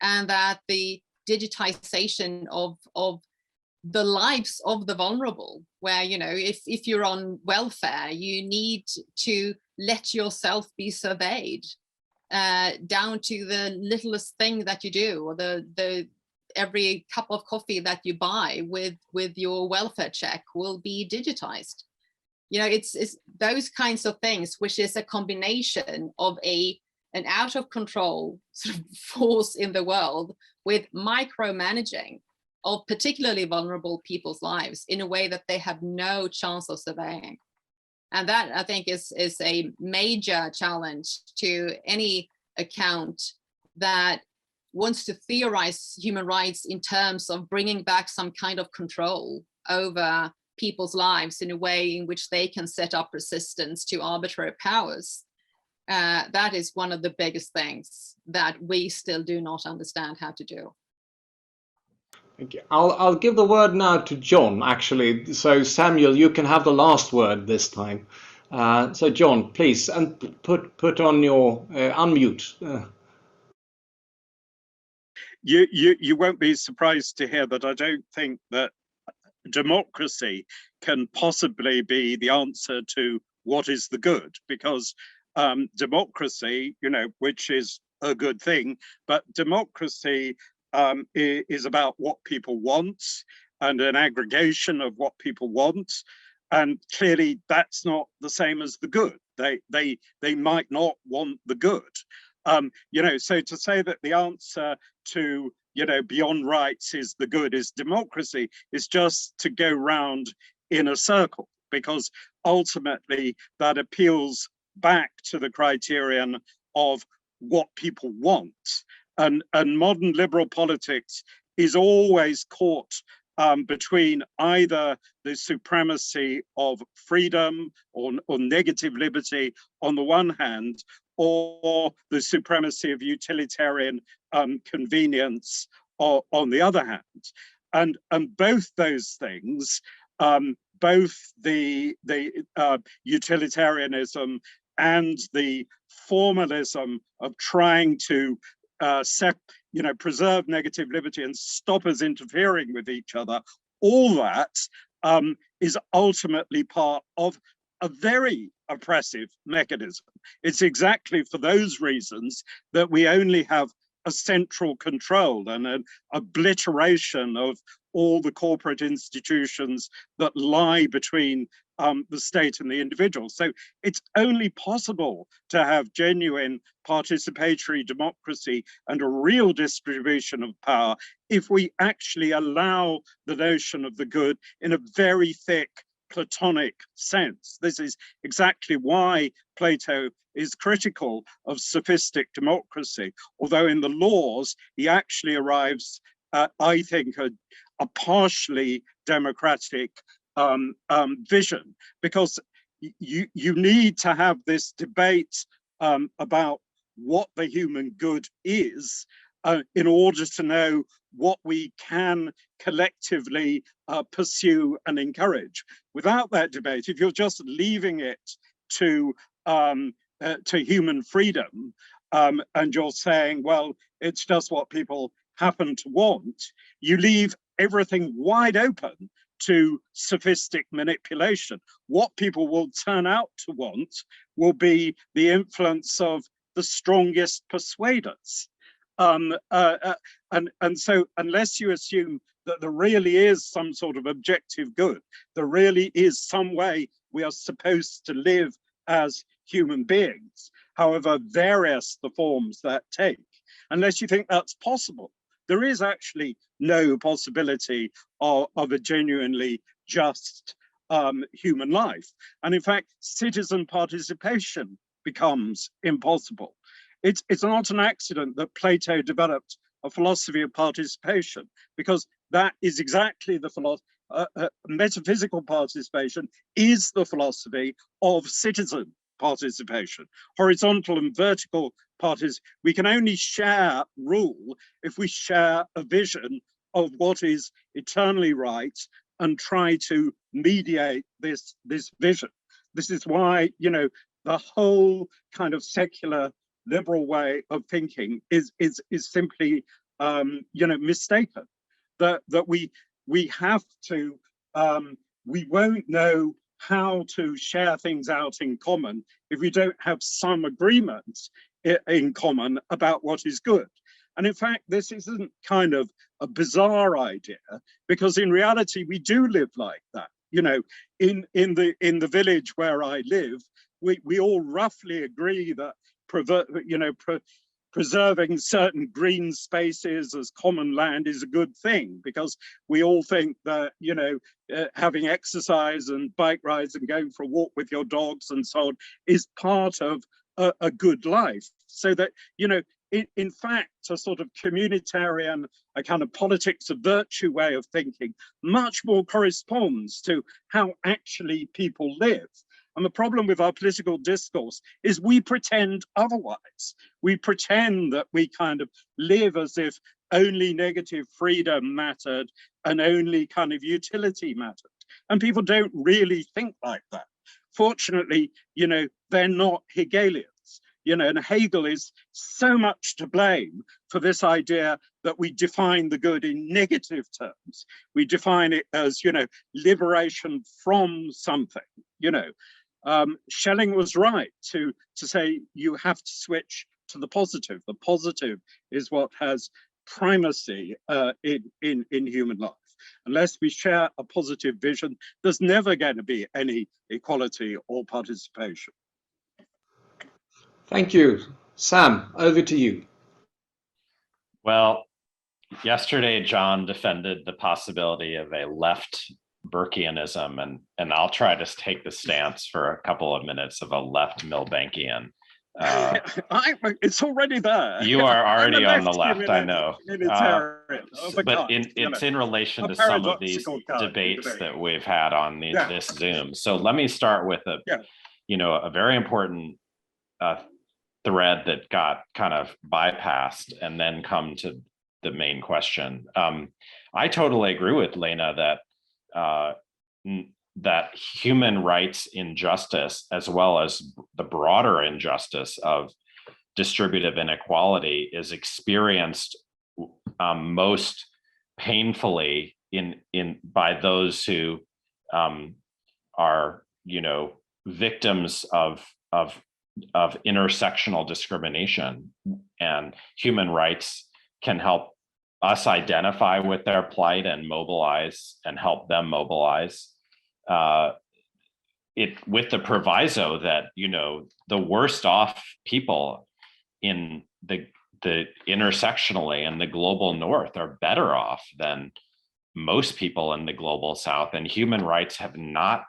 and that the digitization of the lives of the vulnerable, where, you know, if you're on welfare, you need to let yourself be surveyed, down to the littlest thing that you do, or the every cup of coffee that you buy with your welfare check will be digitized. You know, it's those kinds of things, which is a combination of an out of control sort of force in the world with micromanaging of particularly vulnerable people's lives in a way that they have no chance of surveying. And that, I think, is a major challenge to any account that wants to theorize human rights in terms of bringing back some kind of control over people's lives in a way in which they can set up resistance to arbitrary powers. That is one of the biggest things that we still do not understand how to do. Thank you. I'll give the word now to John, actually. So Samuel, you can have the last word this time. So John, please, and put on your unmute. You won't be surprised to hear that I don't think that democracy can possibly be the answer to what is the good, because democracy, you know, which is a good thing, but democracy is about what people want and an aggregation of what people want, and clearly that's not the same as the good. They might not want the good. You know, so to say that the answer to, you know, beyond rights is the good is democracy is just to go round in a circle, because ultimately that appeals back to the criterion of what people want. And modern liberal politics is always caught between either the supremacy of freedom or negative liberty on the one hand, or the supremacy of utilitarian convenience on the other hand. And both those things, both the utilitarianism and the formalism of trying to preserve negative liberty and stop us interfering with each other, all that is ultimately part of a very oppressive mechanism. It's exactly for those reasons that we only have a central control and an obliteration of all the corporate institutions that lie between the state and the individual. So it's only possible to have genuine participatory democracy and a real distribution of power if we actually allow the notion of the good in a very thick Platonic sense. This is exactly why Plato is critical of sophistic democracy, although in the laws he actually arrives at, I think, a partially democratic vision, because you need to have this debate about what the human good is in order to know what we can collectively pursue and encourage. Without that debate, if you're just leaving it to human freedom, and you're saying, well, it's just what people happen to want, you leave everything wide open to sophistic manipulation. What people will turn out to want will be the influence of the strongest persuaders. And so unless you assume that there really is some sort of objective good, there really is some way we are supposed to live as human beings, however various the forms that take, unless you think that's possible, there is actually no possibility of a genuinely just human life. And in fact, citizen participation becomes impossible. It's not an accident that Plato developed a philosophy of participation, because that is exactly the philosophy. Metaphysical participation is the philosophy of citizen participation. Horizontal and vertical we can only share rule if we share a vision of what is eternally right and try to mediate this vision. This is why, you know, the whole kind of secular liberal way of thinking is simply, you know, mistaken. That we have to, we won't know how to share things out in common if we don't have some agreements in common about what is good. And in fact, this isn't kind of a bizarre idea, because in reality, we do live like that. You know, in the village where I live, we all roughly agree that preserving certain green spaces as common land is a good thing, because we all think that, you know, having exercise and bike rides and going for a walk with your dogs and so on is part of a good life. So that, you know, in fact, a sort of communitarian, a kind of politics of virtue way of thinking much more corresponds to how actually people live. And the problem with our political discourse is we pretend otherwise. We pretend that we kind of live as if only negative freedom mattered and only kind of utility mattered. And people don't really think like that. Fortunately, you know, they're not Hegelians. You know, and Hegel is so much to blame for this idea that we define the good in negative terms. We define it as, you know, liberation from something. You know, Schelling was right to say you have to switch to the positive. The positive is what has primacy in human life. Unless we share a positive vision, there's never going to be any equality or participation. Thank you. Sam, over to you. Well, yesterday, John defended the possibility of a left Burkeanism, and I'll try to take the stance for a couple of minutes of a left Milbankian. It's already there. You are already on the left, I know. But it's in relation to some of these debates that we've had on this Zoom. So let me start with a very important thread that got kind of bypassed and then come to the main question. I totally agree with Lena that human rights injustice, as well as the broader injustice of distributive inequality, is experienced most painfully by those who are, you know, victims of intersectional discrimination. And human rights can help us identify with their plight and mobilize and help them mobilize. With the proviso that, you know, the worst off people in the intersectionally in the global north are better off than most people in the global south, and human rights have not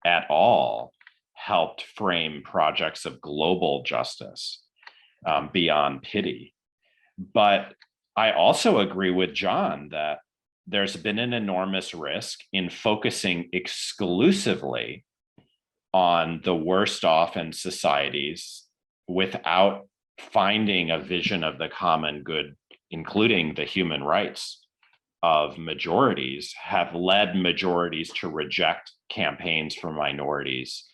at all helped frame projects of global justice beyond pity. But I also agree with John that there's been an enormous risk in focusing exclusively on the worst off in societies without finding a vision of the common good, including the human rights of majorities, have led majorities to reject campaigns for minorities,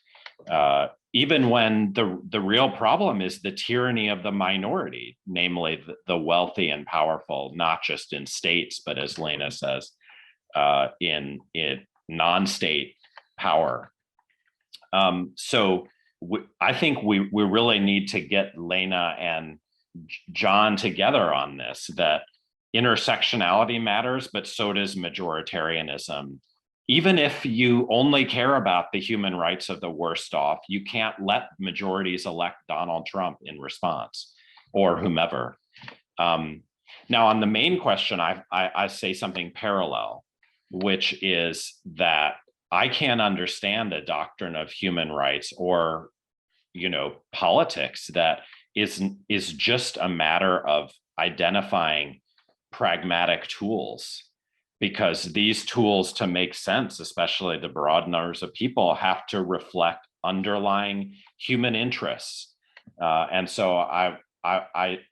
even when the real problem is the tyranny of the minority, namely the wealthy and powerful, not just in states, but as Lena says, in non-state power. So I think we really need to get Lena and John together on this, that intersectionality matters, but so does majoritarianism. Even if you only care about the human rights of the worst off, you can't let majorities elect Donald Trump in response, or whomever. Now, on the main question, I say something parallel, which is that I can't understand a doctrine of human rights or, you know, politics that is just a matter of identifying pragmatic tools, because these tools, to make sense, especially the broad numbers of people, have to reflect underlying human interests. And so I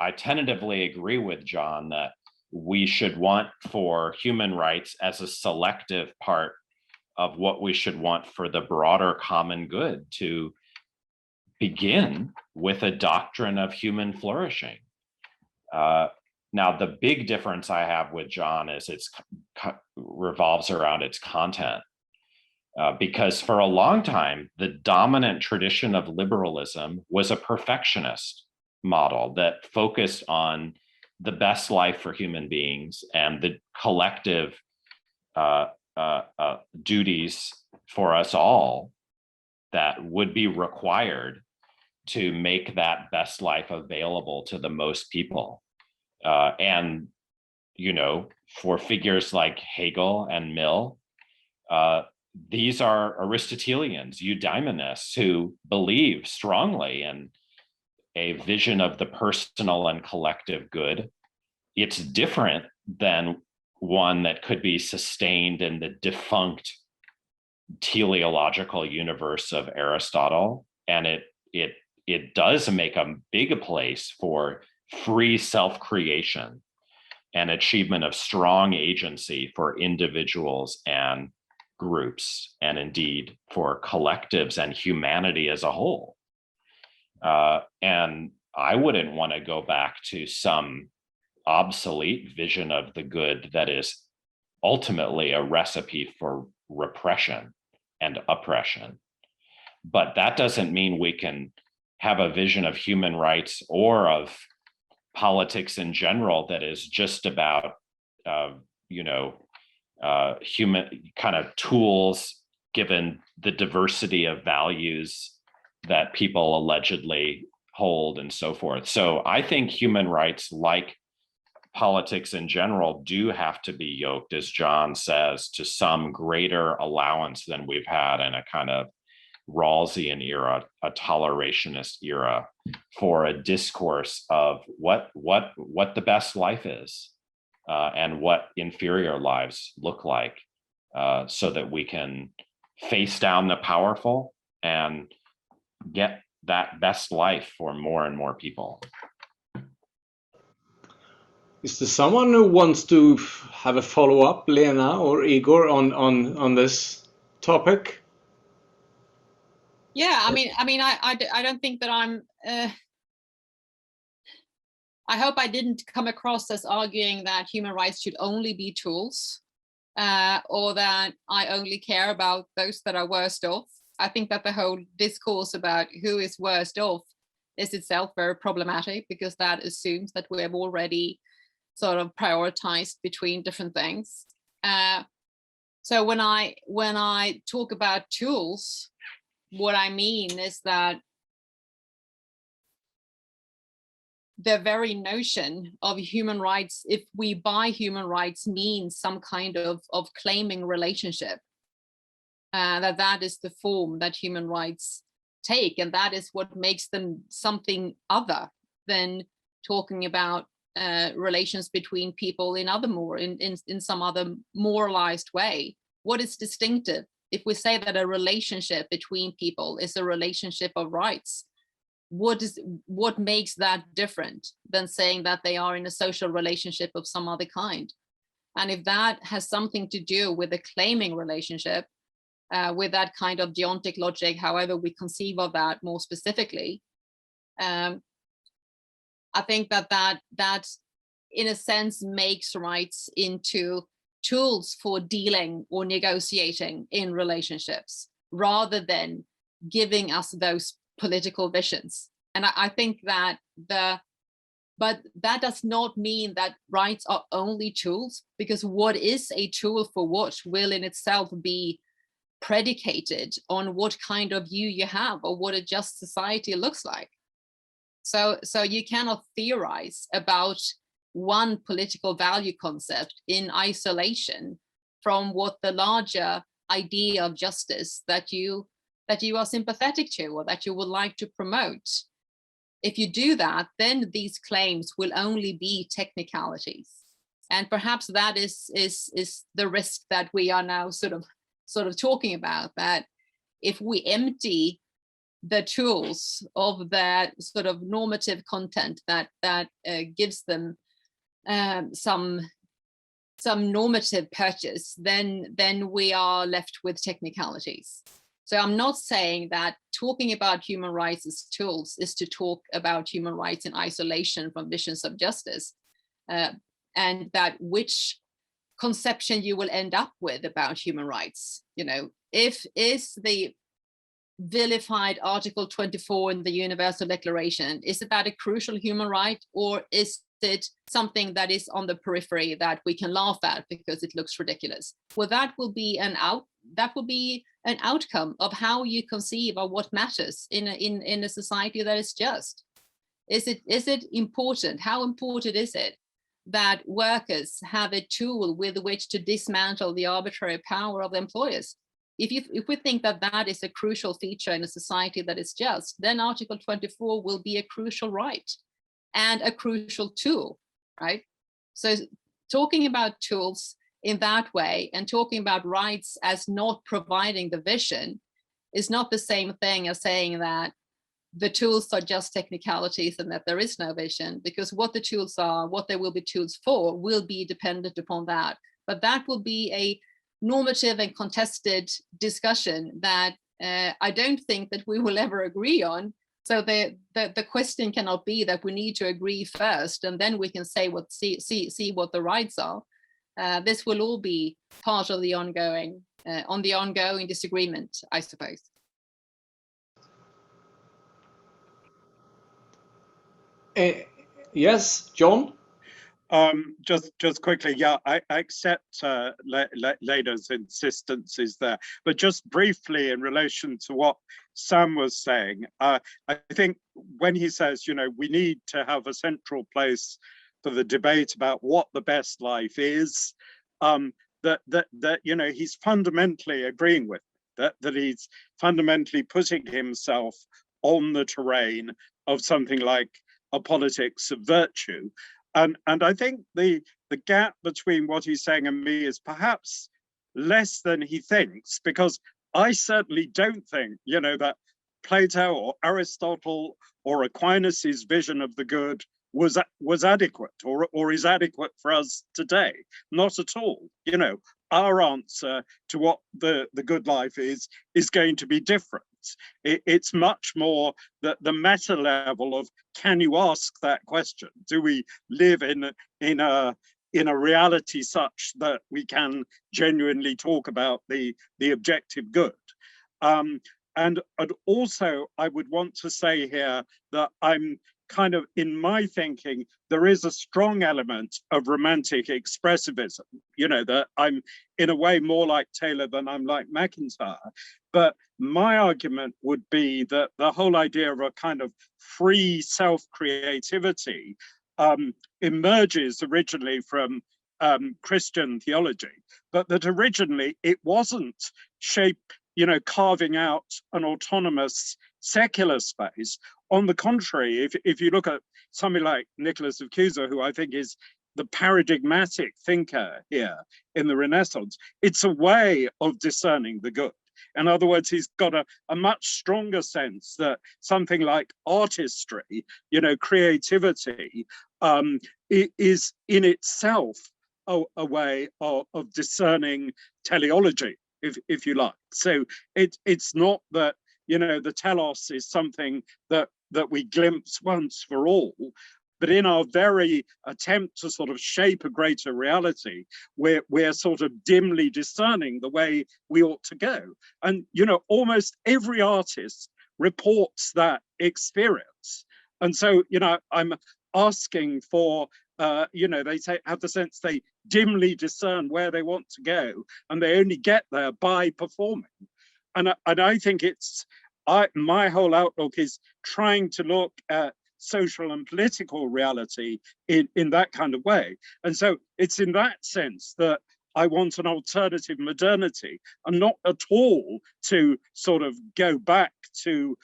I tentatively agree with John that we should want for human rights as a selective part of what we should want for the broader common good to begin with a doctrine of human flourishing. Now, the big difference I have with John is it revolves around its content. Because for a long time, the dominant tradition of liberalism was a perfectionist model that focused on the best life for human beings and the collective duties for us all that would be required to make that best life available to the most people. And, you know, for figures like Hegel and Mill, these are Aristotelians, eudaimonists, who believe strongly in a vision of the personal and collective good. It's different than one that could be sustained in the defunct teleological universe of Aristotle. And it does make a big place for free self-creation and achievement of strong agency for individuals and groups, and indeed for collectives and humanity as a whole. And I wouldn't want to go back to some obsolete vision of the good that is ultimately a recipe for repression and oppression. But that doesn't mean we can have a vision of human rights or of politics in general that is just about, human kind of tools, given the diversity of values that people allegedly hold and so forth. So I think human rights, like politics in general, do have to be yoked, as John says, to some greater allowance than we've had in a kind of Rawlsian era, a tolerationist era, for a discourse of what the best life is, and what inferior lives look like, so that we can face down the powerful and get that best life for more and more people. Is there someone who wants to have a follow-up, Lena or Igor, on this topic? Yeah, I don't think that I'm. I hope I didn't come across as arguing that human rights should only be tools, or that I only care about those that are worst off. I think that the whole discourse about who is worst off is itself very problematic, because that assumes that we have already sort of prioritized between different things. So when I talk about tools, what I mean is that the very notion of human rights, if we by human rights mean some kind of claiming relationship, that is the form that human rights take, and that is what makes them something other than talking about relations between people in some other moralized way. What is distinctive? If we say that a relationship between people is a relationship of rights, what makes that different than saying that they are in a social relationship of some other kind? And if that has something to do with a claiming relationship, with that kind of deontic logic, however we conceive of that more specifically, I think that in a sense makes rights into tools for dealing or negotiating in relationships, rather than giving us those political visions. And I think that but that does not mean that rights are only tools, because what is a tool for what will in itself be predicated on what kind of view you have or what a just society looks like. So you cannot theorize about one political value concept in isolation from what the larger idea of justice that you are sympathetic to or that you would like to promote. If you do that, then these claims will only be technicalities. And perhaps that is the risk that we are now sort of talking about, that if we empty the tools of that sort of normative content that gives them some normative purchase, then we are left with technicalities. So I'm not saying that talking about human rights as tools is to talk about human rights in isolation from visions of justice, and that which conception you will end up with about human rights. You know, is the vilified Article 24 in the Universal Declaration, is that a crucial human right, or is it something that is on the periphery that we can laugh at because it looks ridiculous? Well, that will be an outcome of how you conceive of what matters in a society that is just. Is it important? How important is it that workers have a tool with which to dismantle the arbitrary power of the employers? If we think that that is a crucial feature in a society that is just, then Article 24 will be a crucial right and a crucial tool, right? So talking about tools in that way and talking about rights as not providing the vision is not the same thing as saying that the tools are just technicalities and that there is no vision, because what the tools are, what they will be tools for, will be dependent upon that. But that will be a normative and contested discussion that I don't think that we will ever agree on. So the question cannot be that we need to agree first and then we can say see what the rights are. This will all be part of the ongoing disagreement, I suppose. Yes, John? Just quickly, yeah, I accept Lena's insistences there, but just briefly in relation to what Sam was saying, I think when he says, you know, we need to have a central place for the debate about what the best life is, that you know, he's fundamentally agreeing with that he's fundamentally putting himself on the terrain of something like a politics of virtue. And I think the gap between what he's saying and me is perhaps less than he thinks, because I certainly don't think, you know, that Plato or Aristotle or Aquinas's vision of the good was adequate or is adequate for us today. Not at all. You know, our answer to what the good life is going to be different. It's much more the meta level of, can you ask that question? Do we live in a reality such that we can genuinely talk about the objective good? And also, I would want to say here that I'm kind of, in my thinking, there is a strong element of romantic expressivism, you know, that I'm in a way more like Taylor than I'm like McIntyre. But my argument would be that the whole idea of a kind of free self-creativity emerges originally from Christian theology, but that originally it wasn't carving out an autonomous secular space. On the contrary, if you look at somebody like Nicholas of Cusa, who I think is the paradigmatic thinker here in the Renaissance, it's a way of discerning the good. In other words, he's got a much stronger sense that something like artistry, you know, creativity, is in itself a way of discerning teleology, if you like. So it's not that, you know, the telos is something that we glimpse once for all, but in our very attempt to sort of shape a greater reality, we're sort of dimly discerning the way we ought to go. And, you know, almost every artist reports that experience. And so, you know, I'm asking for, you know, they have the sense they dimly discern where they want to go, and they only get there by performing. And I think my whole outlook is trying to look at social and political reality in that kind of way. And so it's in that sense that I want an alternative modernity, and not at all to sort of go back to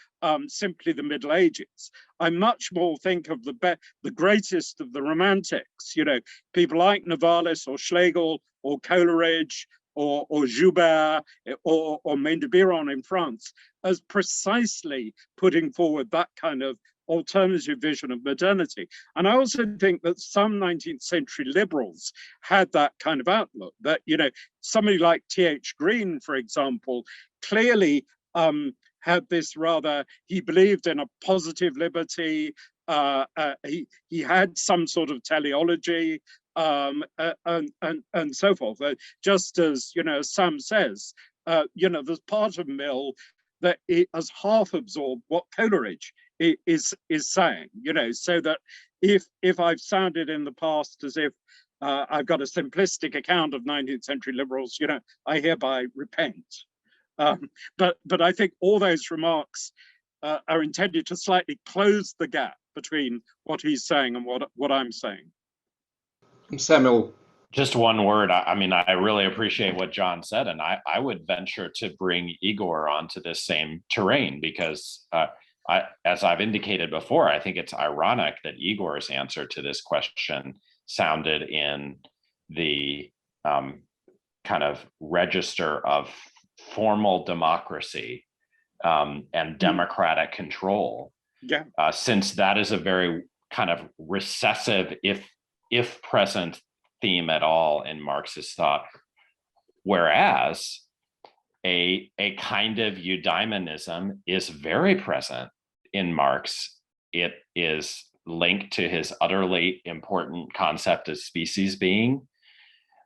simply the Middle Ages. I much more think of the greatest of the Romantics, you know, people like Novalis or Schlegel or Coleridge, or Joubert or Maine de Biron in France as precisely putting forward that kind of alternative vision of modernity. And I also think that some 19th century liberals had that kind of outlook, that, you know, somebody like T.H. Green, for example, clearly had this rather, he believed in a positive liberty, he had some sort of teleology, and so forth. Just as, you know, Sam says, you know, there's part of Mill that it has half absorbed what Coleridge is saying, you know, so that if I've sounded in the past as if I've got a simplistic account of 19th century liberals, you know, I hereby repent. But I think all those remarks are intended to slightly close the gap between what he's saying and what I'm saying. Samuel. Just one word. I mean, I really appreciate what John said, and I would venture to bring Igor onto this same terrain, because as I've indicated before, I think it's ironic that Igor's answer to this question sounded in the kind of register of formal democracy and democratic control. Yeah. Since that is a very kind of recessive, if present, theme at all in Marxist thought, whereas a kind of eudaimonism is very present in Marx. It is linked to his utterly important concept of species being.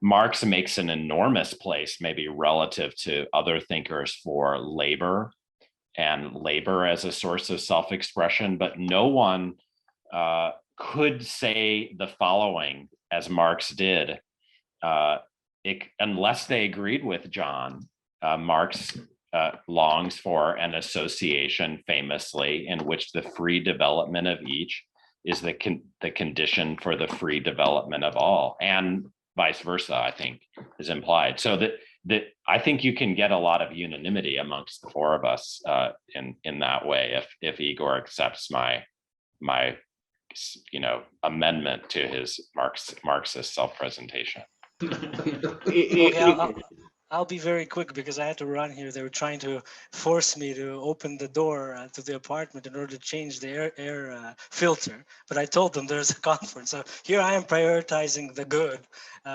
Marx makes an enormous place, maybe relative to other thinkers, for labor and labor as a source of self-expression, but no one could say the following, as Marx did, unless they agreed with John. Marx longs for an association, famously, in which the free development of each is the condition for the free development of all, and vice versa, I think, is implied. So that I think you can get a lot of unanimity amongst the four of us in that way, if Igor accepts my amendment to his Marxist self-presentation. Okay, I'll be very quick because I had to run here. They were trying to force me to open the door to the apartment in order to change the air filter. But I told them there's a conference. So here I am prioritizing the good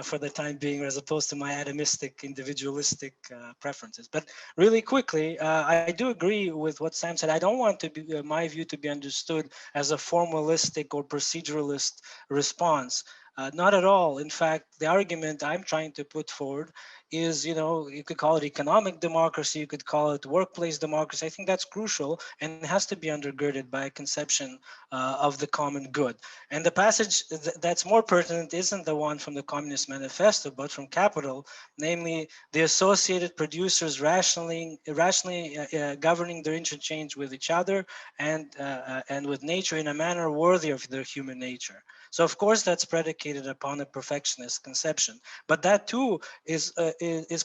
for the time being, as opposed to my atomistic, individualistic preferences. But really quickly, I do agree with what Sam said. I don't want to be, my view to be understood as a formalistic or proceduralist response. Not at all. In fact, the argument I'm trying to put forward is, you could call it economic democracy, you could call it workplace democracy. I think that's crucial and has to be undergirded by a conception of the common good. And the passage that's more pertinent isn't the one from the Communist Manifesto, but from Capital, namely the associated producers rationally governing their interchange with each other and with nature in a manner worthy of their human nature. So of course that's predicated upon a perfectionist conception, but that too is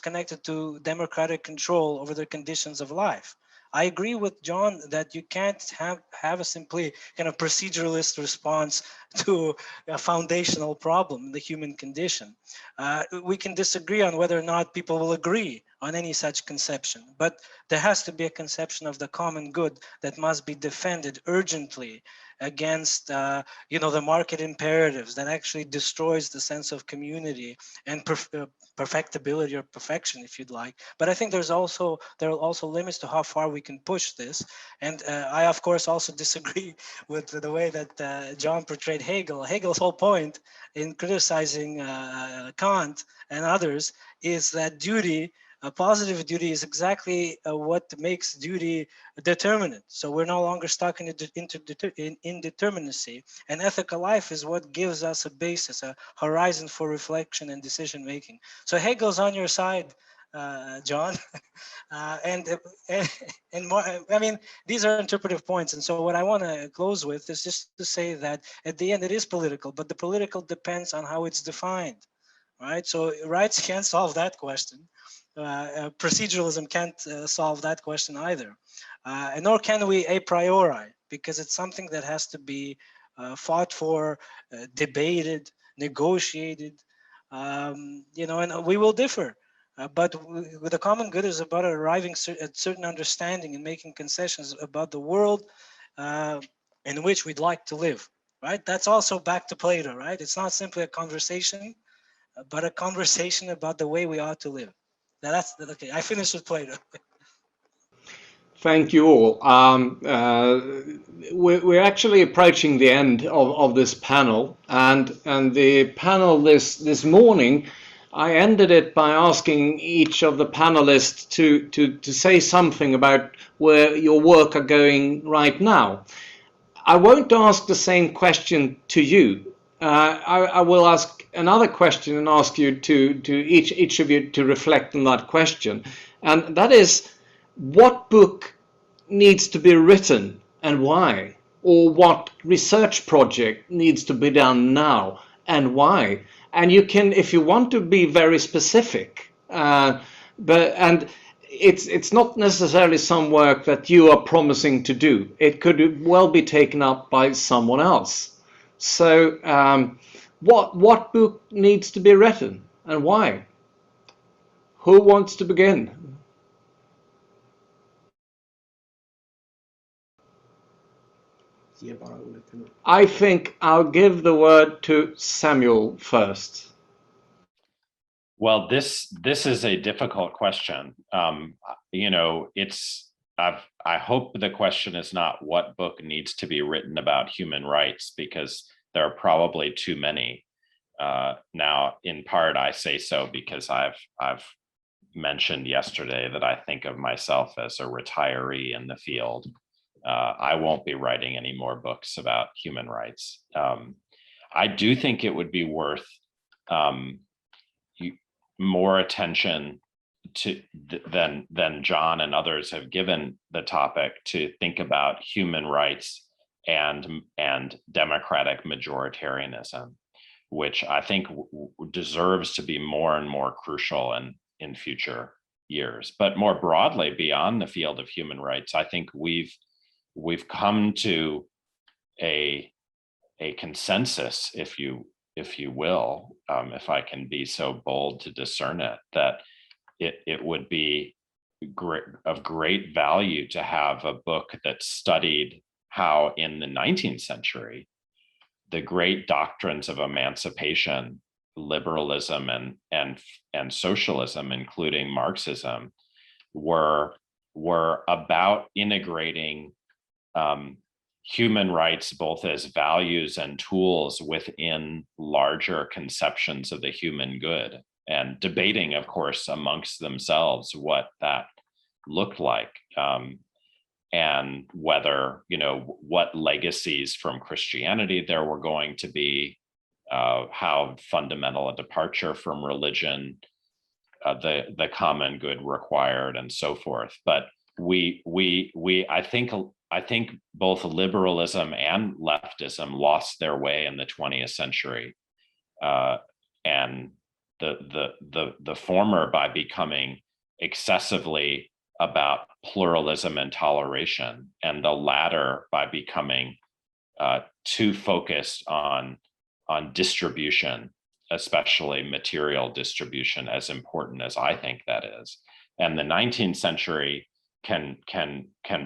connected to democratic control over the conditions of life. I agree with John that you can't have a simply kind of proceduralist response to a foundational problem, the human condition. We can disagree on whether or not people will agree on any such conception, but there has to be a conception of the common good that must be defended urgently against the market imperatives that actually destroys the sense of community and perfectibility or perfection, if you'd like. But I think there are also limits to how far we can push this. And I of course also disagree with the way that John portrayed Hegel. Hegel's whole point in criticizing Kant and others is that duty, a positive duty, is exactly what makes duty determinate. So we're no longer stuck in indeterminacy. And ethical life is what gives us a basis, a horizon for reflection and decision making. So Hegel's on your side, John. And more, I mean, these are interpretive points. And so what I want to close with is just to say that at the end it is political, but the political depends on how it's defined, right? So rights can't solve that question. Proceduralism can't solve that question either, and nor can we a priori, because it's something that has to be fought for, debated, negotiated, and we will differ. But with the common good is about arriving at certain understanding and making concessions about the world in which we'd like to live, right? That's also back to Plato, right? It's not simply a conversation, but a conversation about the way we ought to live. Now that's okay. I finished with Plato. Thank you all. We're actually approaching the end of this panel, and the panel this morning, I ended it by asking each of the panelists to say something about where your work are going right now. I won't ask the same question to you. I will ask another question and ask you to each of you to reflect on that question, and that is, what book needs to be written and why? Or what research project needs to be done now and why? And you can, if you want to be very specific, and it's not necessarily some work that you are promising to do. It could well be taken up by someone else. So what book needs to be written and why? Who wants to begin? I think I'll give the word to Samuel first. Well, this is a difficult question. You know, I hope the question is not what book needs to be written about human rights, because there are probably too many. Now, in part, I say so because I've mentioned yesterday that I think of myself as a retiree in the field. I won't be writing any more books about human rights. I do think it would be worth more attention to than John and others have given the topic, to think about human rights and democratic majoritarianism, which I think deserves to be more and more crucial in future years. But more broadly, beyond the field of human rights, I think we've come to a consensus, if you will, if I can be so bold to discern it, that it would be of great value to have a book that studied how in the 19th century, the great doctrines of emancipation, liberalism and socialism, including Marxism, were about integrating human rights both as values and tools within larger conceptions of the human good, and debating, of course, amongst themselves what that looked like, and whether, you know, what legacies from Christianity there were going to be, how fundamental a departure from religion the common good required, and so forth. But I think both liberalism and leftism lost their way in the 20th century, and the former by becoming excessively about pluralism and toleration, and the latter by becoming too focused on distribution, especially material distribution, as important as I think that is. And the 19th century can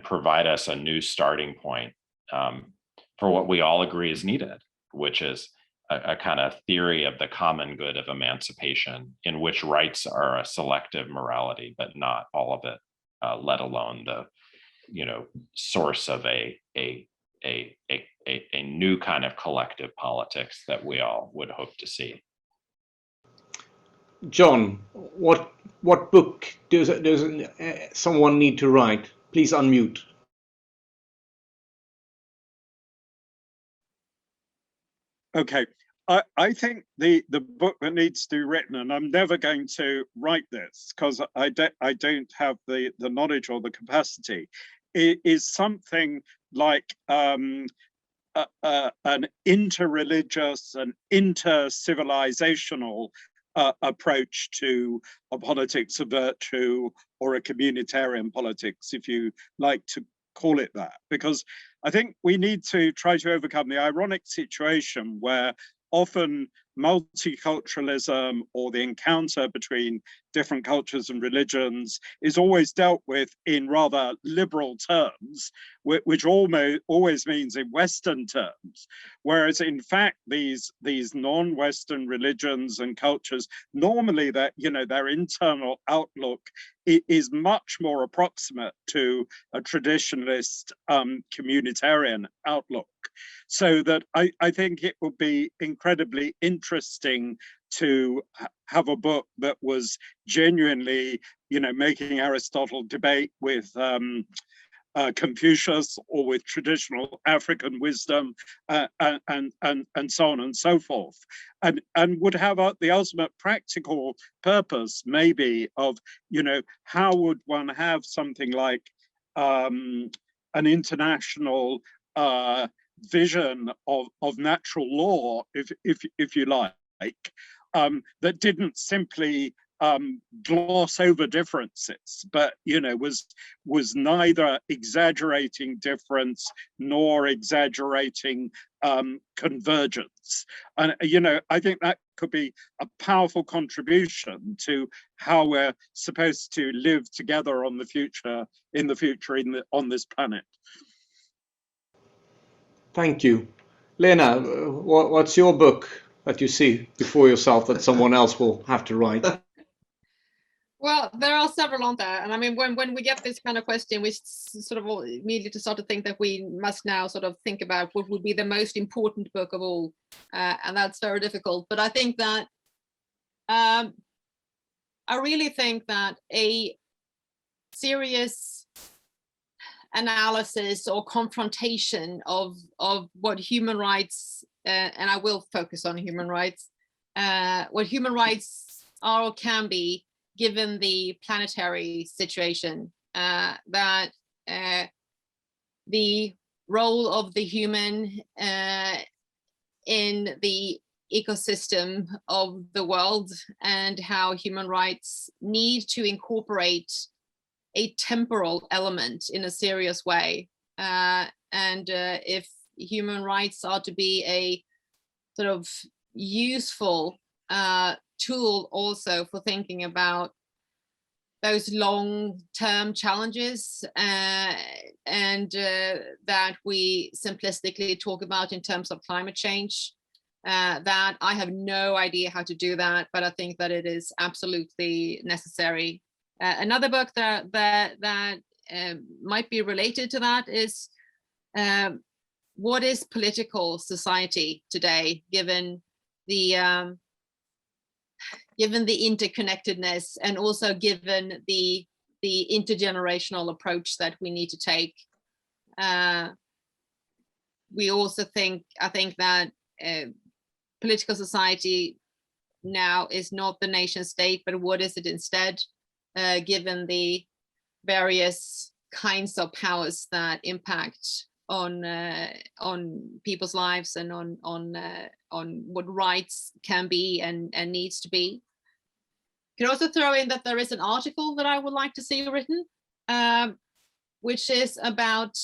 provide us a new starting point for what we all agree is needed, which is a kind of theory of the common good of emancipation, in which rights are a selective morality, but not all of it, let alone the, you know, source of a new kind of collective politics that we all would hope to see. John, what book does someone need to write? Please unmute. Okay, I think the book that needs to be written, and I'm never going to write this because I don't have the knowledge or the capacity, is something like an interreligious and inter-civilizational approach to a politics of virtue, or a communitarian politics, if you like to call it that, because I think we need to try to overcome the ironic situation where often multiculturalism or the encounter between different cultures and religions is always dealt with in rather liberal terms, which always means in Western terms, whereas in fact these non-Western religions and cultures, normally that, you know, their internal outlook is much more approximate to a traditionalist communitarian outlook. So that I think it would be incredibly interesting to have a book that was genuinely, you know, making Aristotle debate with Confucius or with traditional African wisdom, and so on and so forth, and would have the ultimate practical purpose, maybe, of, you know, how would one have something like an international vision of natural law, if you like, that didn't simply gloss over differences, but, you know, was neither exaggerating difference nor exaggerating convergence. And, you know, I think that could be a powerful contribution to how we're supposed to live together on this planet. Thank you. Lena, what's your book that you see before yourself that someone else will have to write? Well, there are several on there. And I mean, when we get this kind of question, we sort of immediately start to think that we must now sort of think about what would be the most important book of all. And that's very difficult. But I think that, I really think that a serious analysis or confrontation of what human rights, and I will focus on human rights, what human rights are or can be, given the planetary situation, that the role of the human in the ecosystem of the world, and how human rights need to incorporate a temporal element in a serious way. And if human rights are to be a sort of useful tool also for thinking about those long-term challenges, and that we simplistically talk about in terms of climate change, that I have no idea how to do that, but I think that it is absolutely necessary. Another book that might be related to that is what is political society today, given the interconnectedness, and also given the intergenerational approach that we need to take. We also think that political society now is not the nation state, but what is it instead, given the various kinds of powers that impact on people's lives, and on what rights can be and needs to be. You can also throw in that there is an article that I would like to see written, which is about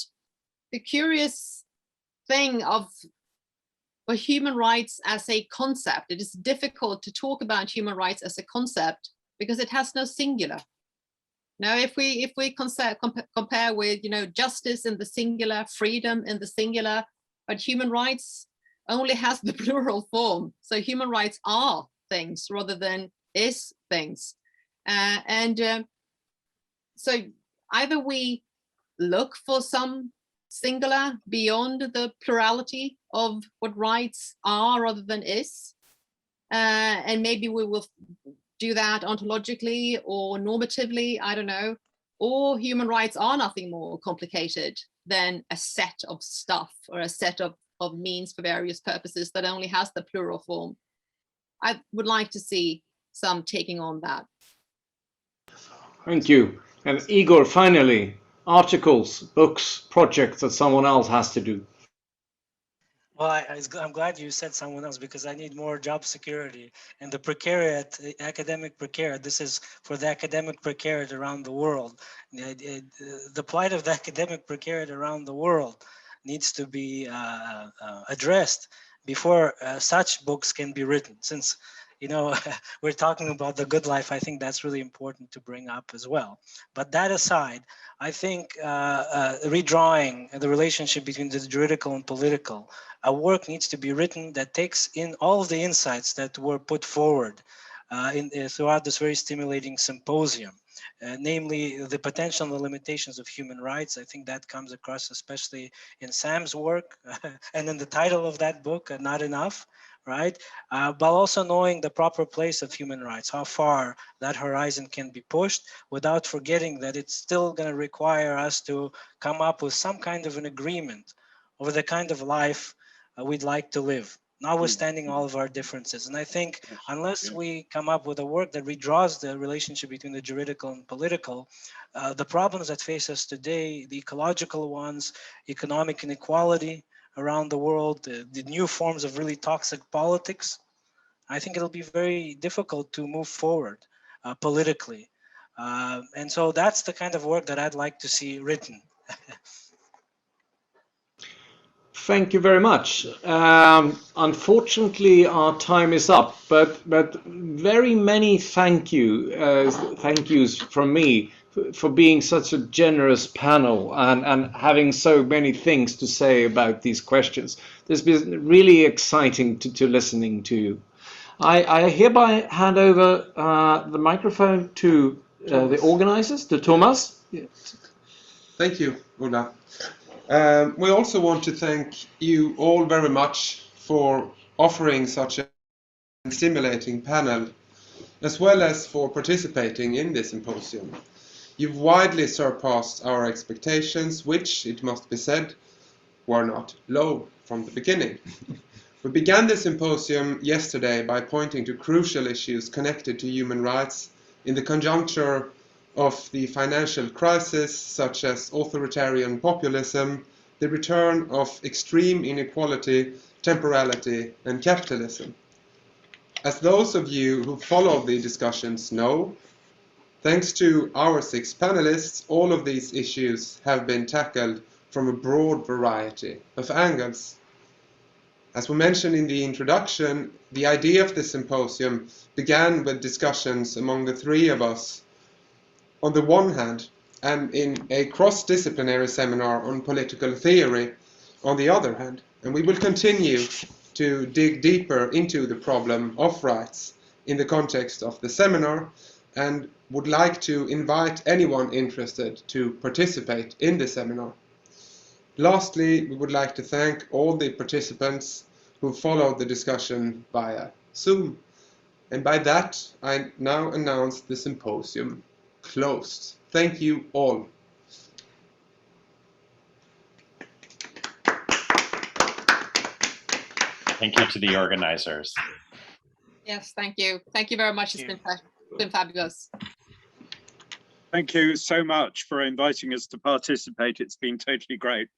the curious thing of human rights as a concept. It is difficult to talk about human rights as a concept because it has no singular. Now, if we compare with, you know, justice in the singular, freedom in the singular, but human rights only has the plural form. So human rights are things rather than is things. So either we look for some singular beyond the plurality of what rights are rather than is, and maybe we will do that ontologically or normatively, I don't know, or human rights are nothing more complicated than a set of stuff or a set of means for various purposes that only has the plural form. I would like to see some taking on that. Thank you. And Igor, finally, articles, books, projects that someone else has to do. Well, I'm glad you said someone else, because I need more job security. And the precariat, the academic precariat, this is for the academic precariat around the world. The plight of the academic precariat around the world needs to be addressed before such books can be written. Since we're talking about the good life. I think that's really important to bring up as well. But that aside, I think redrawing the relationship between the juridical and political, a work needs to be written that takes in all of the insights that were put forward throughout this very stimulating symposium. Namely, the potential and the limitations of human rights. I think that comes across especially in Sam's work and in the title of that book, Not Enough, right? But also knowing the proper place of human rights, how far that horizon can be pushed without forgetting that it's still going to require us to come up with some kind of an agreement over the kind of life we'd like to live, notwithstanding all of our differences. And I think unless we come up with a work that redraws the relationship between the juridical and political, the problems that face us today, the ecological ones, economic inequality around the world, the new forms of really toxic politics, I think it'll be very difficult to move forward politically. And so that's the kind of work that I'd like to see written. Thank you very much. Unfortunately, our time is up, but very many thank yous from me for being such a generous panel and having so many things to say about these questions. It's been really exciting to listening to you. I hereby hand over the microphone to the organizers, to Tomas. Thank you, Ola. We also want to thank you all very much for offering such a stimulating panel, as well as for participating in this symposium. You've widely surpassed our expectations, which, it must be said, were not low from the beginning. We began the symposium yesterday by pointing to crucial issues connected to human rights in the conjuncture of the financial crisis, such as authoritarian populism, the return of extreme inequality, temporality, and capitalism. As those of you who follow the discussions know, thanks to our 6 panelists, all of these issues have been tackled from a broad variety of angles. As we mentioned in the introduction, the idea of the symposium began with discussions among the 3 of us on the one hand, and in a cross-disciplinary seminar on political theory on the other hand. And we will continue to dig deeper into the problem of rights in the context of the seminar, and would like to invite anyone interested to participate in the seminar. Lastly, we would like to thank all the participants who followed the discussion via Zoom. And by that, I now announce the symposium closed. Thank you all. Thank you to the organizers. Yes, thank you. Thank you very much. It's been fabulous. Thank you so much for inviting us to participate. It's been totally great.